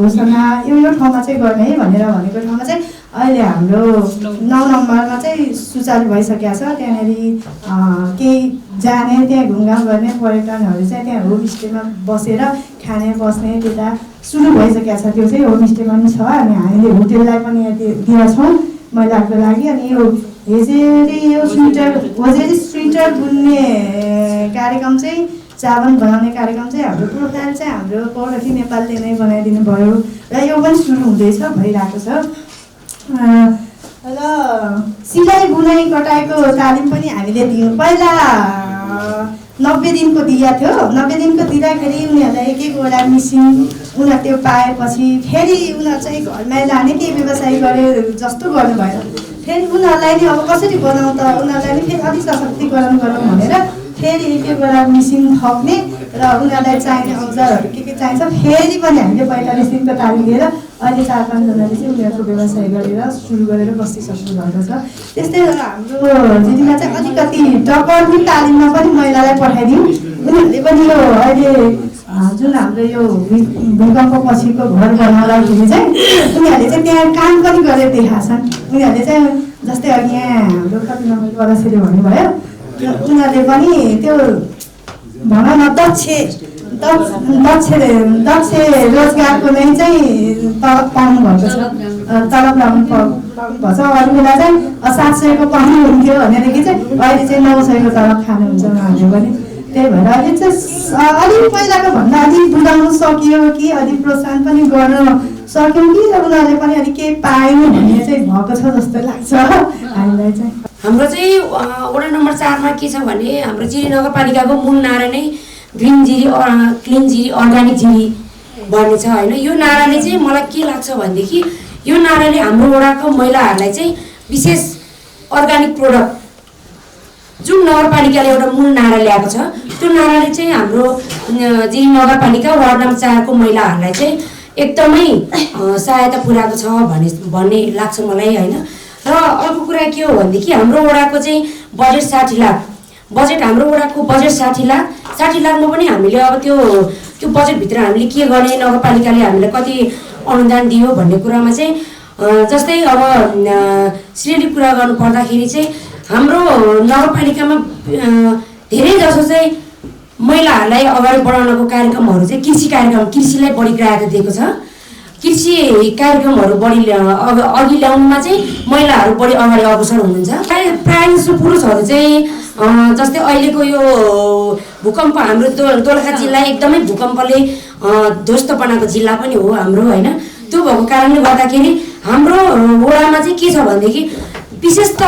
घोषणा यो ठाउँमा चाहिँ गर्ने है भनेर भनेको ठाउँमा चाहिँ अहिले हाम्रो 9 नम्बरमा चाहिँ सुचारू भइसकेको छ। त्यहाँनिर केही जाने, त्यहाँ घुमघाम गर्ने पर्यटनहरू चाहिँ त्यहाँ होमस्टेमा बसेर खाने बस्ने त्यता सुरु भइसकेको छ। त्यो चाहिँ होमस्टे पनि छ। अनि हामीले होटेललाई पनि दिएका छौँ महिलाहरूको लागि। अनि यो होजेरी स्वेटर बुन्ने कार्यक्रम चाहिँ, चाबन बनाउने कार्यक्रम चाहिँ हाम्रो प्रोफाइल चाहिँ हाम्रो पौरखी नेपालले नै बनाइदिनु भयो र यो पनि सुरु हुँदैछ, भइरहेको छ। र सिलाइ बुनाइ कटाइको तालिम पनि हामीले दियौँ। पहिला 90 दिनको दिएको थियो। 90 दिनको दिँदाखेरि उनीहरूलाई एक एकवटा मिसिन उनीहरू त्यो पाएपछि फेरि उनीहरू चाहिँ घरमै लाने केही व्यवसाय गरे जस्तो गर्नु भएन। फेरि उनीहरूलाई नि अब कसरी बनाउँ त, उनीहरूलाई नि फेरि अलिक सशक्तिकरण गरौँ भनेर फेरि एक एकवटा मिसिन थप्ने र उनीहरूलाई चाहिने औजारहरू के चाहिन्छ फेरि पनि हामीले 45 दिनको तालिम दिएर अहिले 4-5 जनाले चाहिँ उनीहरूको व्यवसाय गरेर सुरु गरेर बसिसक्नु भएको छ। त्यस्तै हाम्रो जिरीमा चाहिँ अलिकति टकर्मी तालिममा पनि महिलालाई पठाइदिउँ। उनीहरूले पनि यो अहिले जुन हाम्रो यो भूकम्प पछिको घर बनाउँदाखेरि चाहिँ उनीहरूले चाहिँ त्यहाँ काम पनि गरेर देखाएको छन्। उनीहरूले चाहिँ जस्तै अघि यहाँ हाम्रो कति नम्बर गरासेले भन्नुभयो, उनीहरूले पनि त्यो भनौँ न दक्ष रोजगारको नै चाहिँ तलब पाउनु भएको छ। तलब पाउनुभएको छ। अरू बेला चाहिँ 700 को पाउनुहुन्थ्यो भनेदेखि चाहिँ अहिले चाहिँ 900 को तलब खानुहुन्छ उहाँहरूले पनि। त्यही भएर अहिले चाहिँ अलिक पहिलाको भन्दा अलिक बुझाउनु सकियो कि अलिक प्रोत्साहन पनि गर्न सक्यौँ कि उनीहरूले पनि अलिक केही पायौँ भन्ने चाहिँ भएको छ जस्तो लाग्छ हामीलाई चाहिँ। हाम्रो चाहिँ वडा नम्बर 4 मा के छ भने हाम्रो जिरी नगरपालिकाको मूल नारा नै green Jiri clean Jiri organic Jiri भन्ने छ हैन। यो नाराले चाहिँ मलाई के लाग्छ भनेदेखि यो नाराले हाम्रो वडाको महिलाहरूलाई चाहिँ विशेष अर्ग्यानिक प्रोडक्ट जुन नगरपालिकाले एउटा मूल नारा ल्याएको छ त्यो नाराले चाहिँ हाम्रो जिरी नगरपालिका वार्ड नम्बर 4 को महिलाहरूलाई चाहिँ एकदमै सहायता पुर्याएको छ भन्ने लाग्छ मलाई हैन। र अर्को कुरा के हो भनेदेखि हाम्रो वडाको चाहिँ बजेट 60 लाख बजेट हाम्रो वडाको बजेट 60 लाख 60 लाखमा पनि हामीले अब त्यो बजेटभित्र हामीले के गर्ने नगरपालिकाले हामीलाई कति अनुदान दियो भन्ने कुरामा चाहिँ जस्तै अब श्रेणी कुरा गर्नु पर्दाखेरि चाहिँ हाम्रो नगरपालिकामा धेरै जसो चाहिँ महिलाहरूलाई अगाडि बढाउनको कार्यक्रमहरू चाहिँ कृषिलाई बढी प्रायोरिटी दिएको छ। कृषि कार्यक्रमहरू बढी अघि ल्याउनुमा चाहिँ महिलाहरू बढी अगाडि अग्रसर हुनुहुन्छ। प्रायः जस्तो पुरुषहरू चाहिँ जस्तै अहिलेको यो भूकम्प हाम्रो दोलखा जिल्ला एकदमै भूकम्पले ध्वस्त बनाएको जिल्ला पनि हो हाम्रो हैन। त्यो भएको कारणले गर्दाखेरि हाम्रो वडामा चाहिँ के छ भनेदेखि विशेष त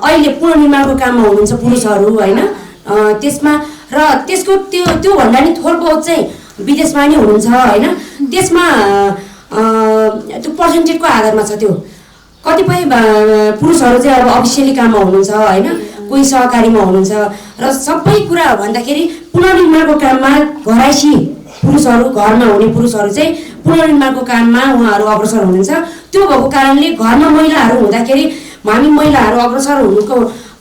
अहिले पुनर्निर्माणको काममा हुनुहुन्छ पुरुषहरू हैन। त्यसमा र त्यसको त्यो भन्दा नि थोर बहुत चाहिँ विदेशमा नि हुनुहुन्छ हैन। त्यसमा त्यो पर्सेन्टेजको आधारमा छ। त्यो कतिपय पुरुषहरू चाहिँ अब अफिसियली काममा हुनुहुन्छ हैन, कोही सहकारीमा हुनुहुन्छ र सबै कुरा भन्दाखेरि पुनर्निर्माणको काममा घराइसी पुरुषहरू घरमा हुने पुरुषहरू चाहिँ पुनर्निर्माणको काममा उहाँहरू अग्रसर हुनुहुन्छ। त्यो भएको कारणले घरमा महिलाहरू हुँदाखेरि हामी महिलाहरू अग्रसर हुनुको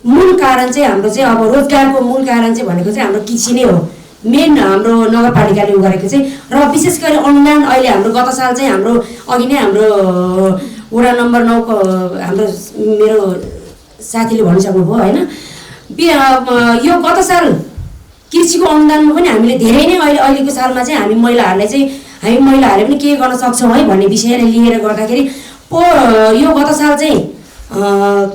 मूल कारण चाहिँ हाम्रो चाहिँ अब रोजगारको मूल कारण चाहिँ भनेको चाहिँ हाम्रो कृषि नै हो। मेन हाम्रो नगरपालिकाले उ गरेको चाहिँ र विशेष गरी अनुदान अहिले हाम्रो गत साल चाहिँ हाम्रो अघि नै हाम्रो वडा नम्बर 9 को हाम्रो मेरो साथीले भनिसक्नुभयो हैन। यो गत साल कृषिको अनुदानमा पनि हामीले धेरै नै अहिलेको सालमा चाहिँ हामी महिलाहरूले पनि के गर्न सक्छौँ है भन्ने विषयलाई लिएर गर्दाखेरि यो गत साल चाहिँ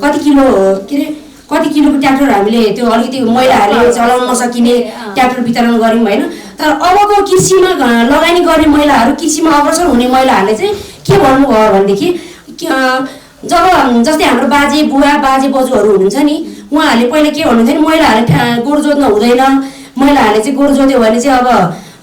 कति किलोको ट्र्याक्टर हामीले त्यो अलिकति महिलाहरूले चलाउन नसकिने ट्र्याक्टर वितरण गऱ्यौँ होइन। तर अबको कृषिमा लगानी गर्ने महिलाहरू कृषिमा अग्रसर हुने महिलाहरूले चाहिँ के भन्नुभयो भनेदेखि जब जस्तै हाम्रो बाजे बोजूहरू हुनुहुन्छ नि उहाँहरूले पहिला के भन्नुहुन्थ्यो नि महिलाहरूले गोरु जोत्न हुँदैन, महिलाहरूले चाहिँ गोरु जोत्यो भने चाहिँ अब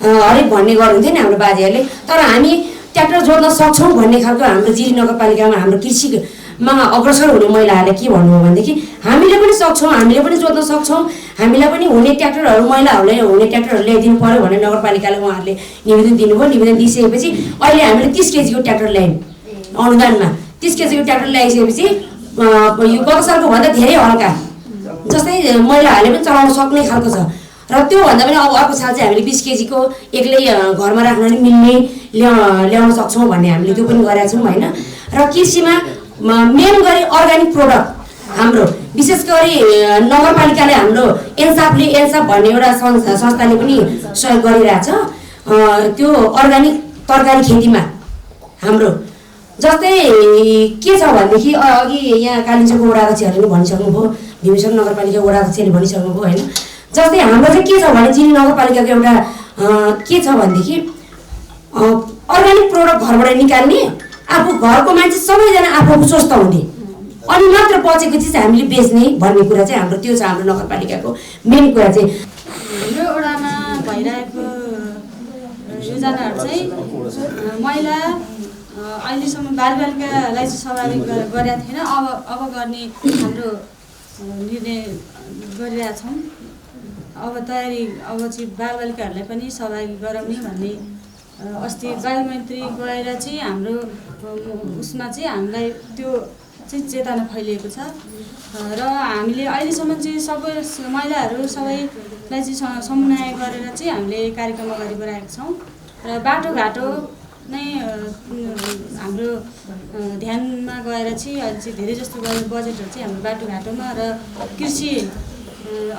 हरेक भन्ने गर्नुहुन्थ्यो नि हाम्रो बाजेहरूले। तर हामी ट्र्याक्टर जोत्न सक्छौँ भन्ने खालको हाम्रो जिरी नगरपालिकामा हाम्रो कृषिमा अग्रसर हुने महिलाहरूले के भन्नुभयो भनेदेखि हामीले पनि सक्छौँ, हामीले पनि जोत्न सक्छौँ, हामीलाई पनि हुने ट्र्याक्टरहरू महिलाहरूले हुने ट्र्याक्टरहरू ल्याइदिनु पर्यो भनेर नगरपालिकाले उहाँहरूले निवेदन दिनुभयो। निवेदन दिइसकेपछि अहिले हामीले 30 केजीको ट्र्याक्टर ल्यायौँ अनुदानमा। 30 केजीको ट्र्याक्टर ल्याइसकेपछि यो गत सालको भन्दा धेरै हल्का जस्तै महिलाहरूले पनि चलाउन सक्ने खालको छ। र त्योभन्दा पनि अब अर्को साल चाहिँ हामीले 20 केजीको एक्लै घरमा राख्न नि मिल्ने ल्याउन सक्छौँ भन्ने हामीले त्यो पनि गरेका छौँ होइन। र कृषिमा मेन गरी अर्ग्यानिक प्रोडक्ट हाम्रो विशेष गरी नगरपालिकाले हाम्रो एन्साप भन्ने एउटा संस्थाले पनि सहयोग गरिरहेछ। त्यो अर्ग्यानिक तरकारी खेतीमा हाम्रो जस्तै के छ भनेदेखि अघि यहाँ कालिम्पोङको वडाध्यक्षहरूले पनि भनिसक्नुभयो, भीमेश्वर नगरपालिका वडाध्यक्षले भनिसक्नुभयो होइन। जस्तै हाम्रो चाहिँ के छ भने जिरी नगरपालिकाको एउटा के छ भनेदेखि अर्ग्यानिक प्रोडक्ट घरबाट निकाल्ने, आफू घरको मान्छे सबैजना आफू स्वस्थ हुने अनि मात्र बचेको चिज हामीले बेच्ने भन्ने कुरा चाहिँ हाम्रो त्यो छ हाम्रो नगरपालिकाको मेन कुरा चाहिँ। हाम्रो वडामा भइरहेको योजनाहरू चाहिँ महिला अहिलेसम्म बालबालिकालाई चाहिँ सहभागी गरेका थिएन, अब गर्ने हाम्रो निर्णय गरिरहेछौँ। अब तयारी अब चाहिँ बालबालिकाहरूलाई पनि सहभागी गराउने भन्ने अस्ति बालमन्त्री गएर चाहिँ हाम्रो उसमा चाहिँ हामीलाई त्यो चाहिँ चेतना फैलिएको छ र हामीले अहिलेसम्म चाहिँ सबै महिलाहरू सबैलाई चाहिँ समन्वय गरेर चाहिँ हामीले कार्यक्रम अगाडि बढाएका छौँ र बाटोघाटो नै हाम्रो ध्यानमा गएर चाहिँ अहिले चाहिँ धेरै जस्तो बजेटहरू चाहिँ हाम्रो बाटोघाटोमा र कृषि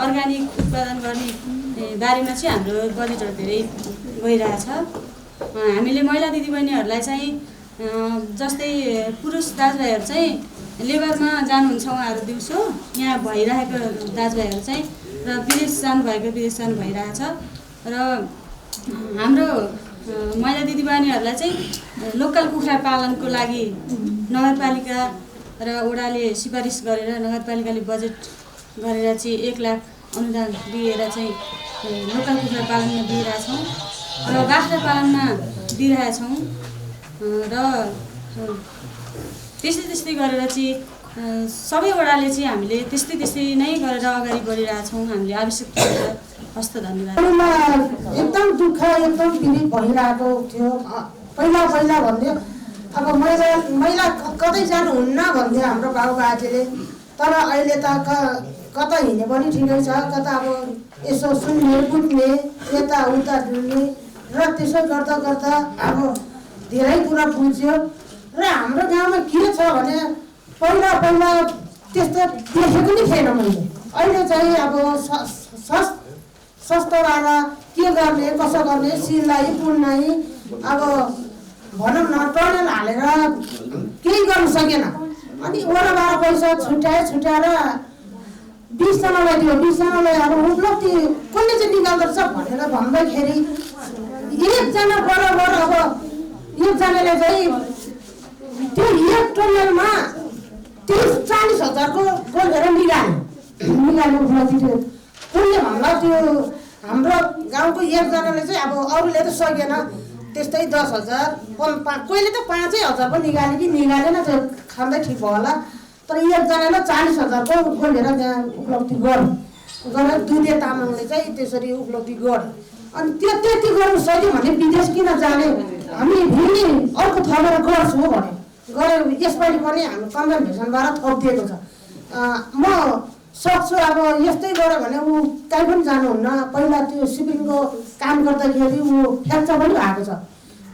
अर्ग्यानिक उत्पादन गर्ने बारेमा चाहिँ हाम्रो बजेटहरू धेरै गइरहेछ। हामीले महिला दिदीबहिनीहरूलाई चाहिँ जस्तै पुरुष दाजुभाइहरू चाहिँ लेबरमा जानुहुन्छ, उहाँहरू दिउँसो यहाँ भइरहेको दाजुभाइहरू चाहिँ र विदेश जानुभएको विदेश जानु भइरहेछ र हाम्रो महिला दिदीबहिनीहरूलाई चाहिँ लोकल कुखुरा पालनको लागि नगरपालिका र वडाले सिफारिस गरेर नगरपालिकाले बजेट गरेर चाहिँ 1 लाख अनुदान दिएर चाहिँ लोकल कुखुरा पालनमा दिइरहेछौँ र बाख्रा पालनमा दिइरहेछौँ र त्यस्तै गरेर चाहिँ सबै वडाले चाहिँ हामीले त्यस्तै नै गरेर अगाडि बढिरहेछौँ। हामीले आवश्यक हस्त धन्यवाद। एकदम दुःख एकदम पीडित भइरहेको थियो। पहिला भन्थे अब महिला कतै जानुहुन्न भन्थे हाम्रो बाबुबाजेले, तर अहिले त कता हिँड्ने पनि ठिकै छ, कता अब यसो सुन्ने बुझ्ने यताउता डुल्ने र त्यसो गर्दा अब धेरै कुरा बुझ्यो। र हाम्रो गाउँमा के छ भने पहिला त्यस्तो देखेको नि थिएन मैले। अहिले चाहिँ अब सस्तोवाला के गर्ने कसो गर्ने सिलाई बुन्नाइ अब भनौँ न टनल हालेर केही गर्नु सकेन। अनि वडाबाट पैसा छुट्याएर 20 जनालाई दियो, 20 जनालाई अब उपलब्धि कसले चाहिँ निकाल्दो रहेछ भनेर भन्दाखेरि एकजना बराबर अब एकजनाले चाहिँ त्यो 1 टनलमा 30-40 हजारको गोलेर निकाल्नु उपलब्धि थियो। कसले भन्दा त्यो हाम्रो गाउँको एकजनाले चाहिँ अब अरूले त सकेन, त्यस्तै 10,000 कहिले त 5,000 पनि निकालेन, त्यो खाँदै ठिक भयो होला। तर एकजनाले 40,000को खोलेर त्यहाँ उपलब्धि गरेर दुधे तामाङले चाहिँ त्यसरी उपलब्धि गर्यो। अनि त्यो त्यति गर्नु सक्यो भने विदेश किन जाने, हामी फेरि अर्को थपेर गर्छौँ भने गरे। यसपालि पनि हाम्रो कन्भेन्सनबाट थपिदिएको छ। म सक्छु अब यस्तै गऱ्यो भने ऊ कहीँ पनि जानुहुन्न। पहिला त्यो सिपिङको काम गर्दाखेरि ऊ फ्याक्चर पनि भएको छ।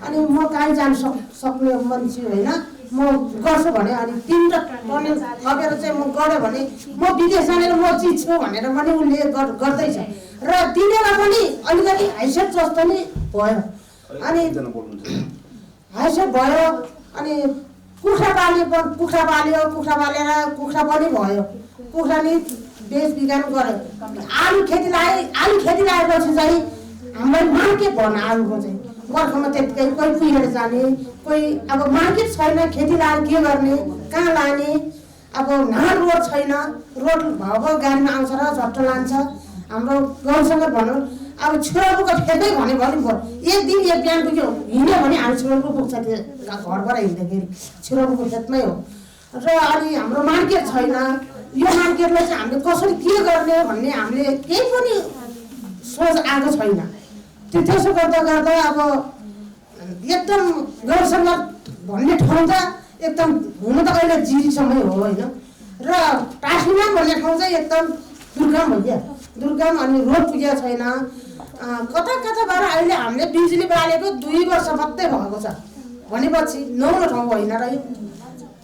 अनि म कहीँ जानु सक्ने मान्छे होइन, म गर्छु भने अनि 3 टनल थपेर चाहिँ म गऱ्यो भने म विदेश जानेर म चिन्छु भनेर पनि उसले गर्दैछ र दिनेलाई पनि अलिकति हैसियत जस्तो नै भयो। अनि हैसियत भयो। अनि कुखुरा पाल्यो, कुखुरा पालेर कुखुरा पनि भयो, कुखुरा नि बेचबिखन गऱ्यो। आलु खेती लगाएपछि चाहिँ हामीलाई मार्केट भन्न आलुको चाहिँ बर्खामा त्यतिकै कोही पुगेर जाने, कोही अब मार्केट छैन, खेती लगाएर के गर्ने, कहाँ लाने, अब रोड छैन, रोड भएको गाडीमा आउँछ र झट्ट लान्छ। हाम्रो गाउँसँग भनौँ अब छोराबुको फेदै भने भयो, एक दिन एक बिहान पुग्यो हिँड्यो भने हामी छोराबुको पुग्छ, त्यो घरबाट हिँड्दाखेरि छोराबुको खेतमै हो। र अनि हाम्रो मार्केट छैन, यो मार्केटलाई चाहिँ हामीले कसरी के गर्ने भन्ने हामीले केही पनि सोच आएको छैन। त्यसो गर्दा अब एकदम गाउँसँग भन्ने ठाउँ त एकदम हुनु त अहिले जिरीसम्मै हो होइन। र टासीमा भन्ने ठाउँ चाहिँ एकदम दुर्गम भइगयो, दुर्गम। अनि रोड पुगेको छैन। कताबाट अहिले हामीले बिजुली बालेको 2 वर्ष मात्रै भएको छ भनेपछि नौलो ठाउँ होइन र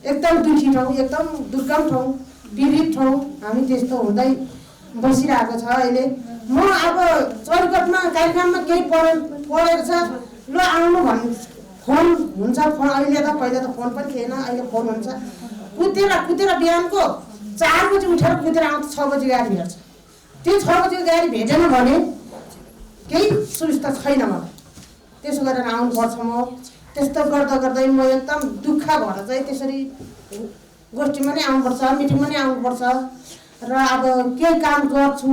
एकदम दुखी ठाउँ, एकदम दुर्गम ठाउँ, पीडित ठाउँ हामी त्यस्तो हुँदै बसिरहेको छ अहिले। म अब चौरकोटमा कार्यक्रममा केही पढेको छ, ल आउनु भन्नु फोन हुन्छ। फोन अहिले त पहिला त फोन पनि थिएन, अहिले फोन हुन्छ। कुदेर बिहानको 4 बजी उठेर कुदेर आउँछ, 6 बजी गाडी भेट्छ। त्यो 6 बजी गाडी भेटेन भने केही सुविस्ता छैन मलाई। त्यसो गरेर आउनुपर्छ। म त्यस्तो गर्दै म एकदम दुःख भएर चाहिँ त्यसरी गोष्ठीमा नै आउनुपर्छ, मिटिङमा नै आउनुपर्छ। र अब केही काम गर्छु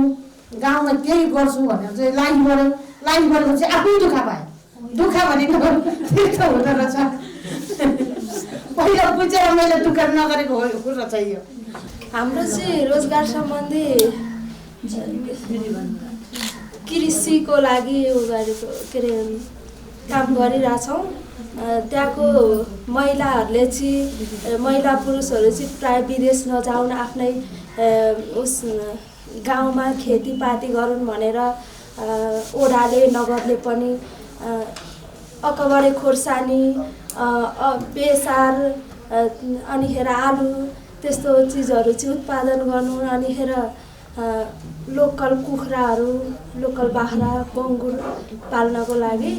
गाउँमा केही गर्छु भनेर चाहिँ लागि बढ्यो लागि बढेपछि आफै दुःख पाएँ दुःख भनेको त्यस्तो हुँदो रहेछ पहिला बुझेर मैले दुःख नगरेको हो रहेछ यो हाम्रो चाहिँ रोजगार सम्बन्धी कृषिको लागि गरेको के अरे काम गरिरहेछौँ त्यहाँको महिलाहरूले चाहिँ महिला पुरुषहरू चाहिँ प्राय विदेश नजाउन आफ्नै उस गाउँमा खेतीपाती गरून् भनेर ओडाले नगरले पनि अकबरे खोर्सानी बेसार अनिखेर आलु त्यस्तो चिजहरू चाहिँ उत्पादन गर्नु अनिखेर लोकल कुखुराहरू लोकल बाख्रा बङ्गुर पाल्नको लागि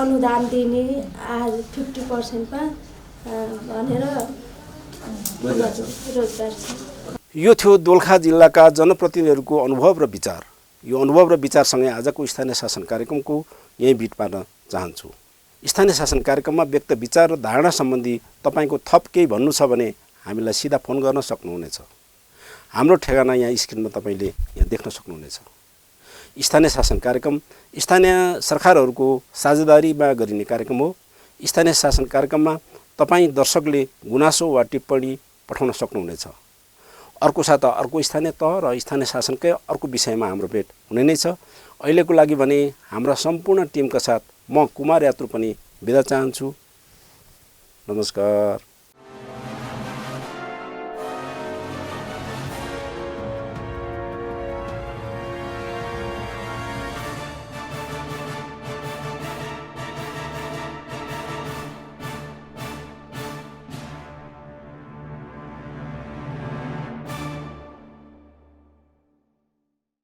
अनुदान दिने 50%मा भनेर रोजगार छ। यो थियो दोलखा जिल्लाका जनप्रतिनिधिहरूको अनुभव र विचार। यो अनुभव र विचारसँगै आजको स्थानीय शासन कार्यक्रमको यहीँ बिट पार्न चाहन्छु। स्थानीय शासन कार्यक्रममा व्यक्त विचार र धारणा सम्बन्धी तपाईँको थप केही भन्नु छ भने हामीलाई सिधा फोन गर्न सक्नुहुनेछ। हाम्रो ठेगाना यहाँ स्क्रिनमा तपाईँले यहाँ देख्न सक्नुहुनेछ। स्थानीय शासन कार्यक्रम स्थानीय सरकारहरूको साझेदारीमा गरिने कार्यक्रम हो। स्थानीय शासन कार्यक्रममा तपाईँ दर्शकले गुनासो वा टिप्पणी पठाउन सक्नुहुनेछ। अर्को साता अर्को स्थानीय तह र स्थानीय शासनकै अर्को विषयमा हाम्रो भेट हुने नै छ। अहिलेको लागि भने हाम्रा सम्पूर्ण टिमका साथ म कुमार यात्रु पनि बिदा चाहन्छु। नमस्कार।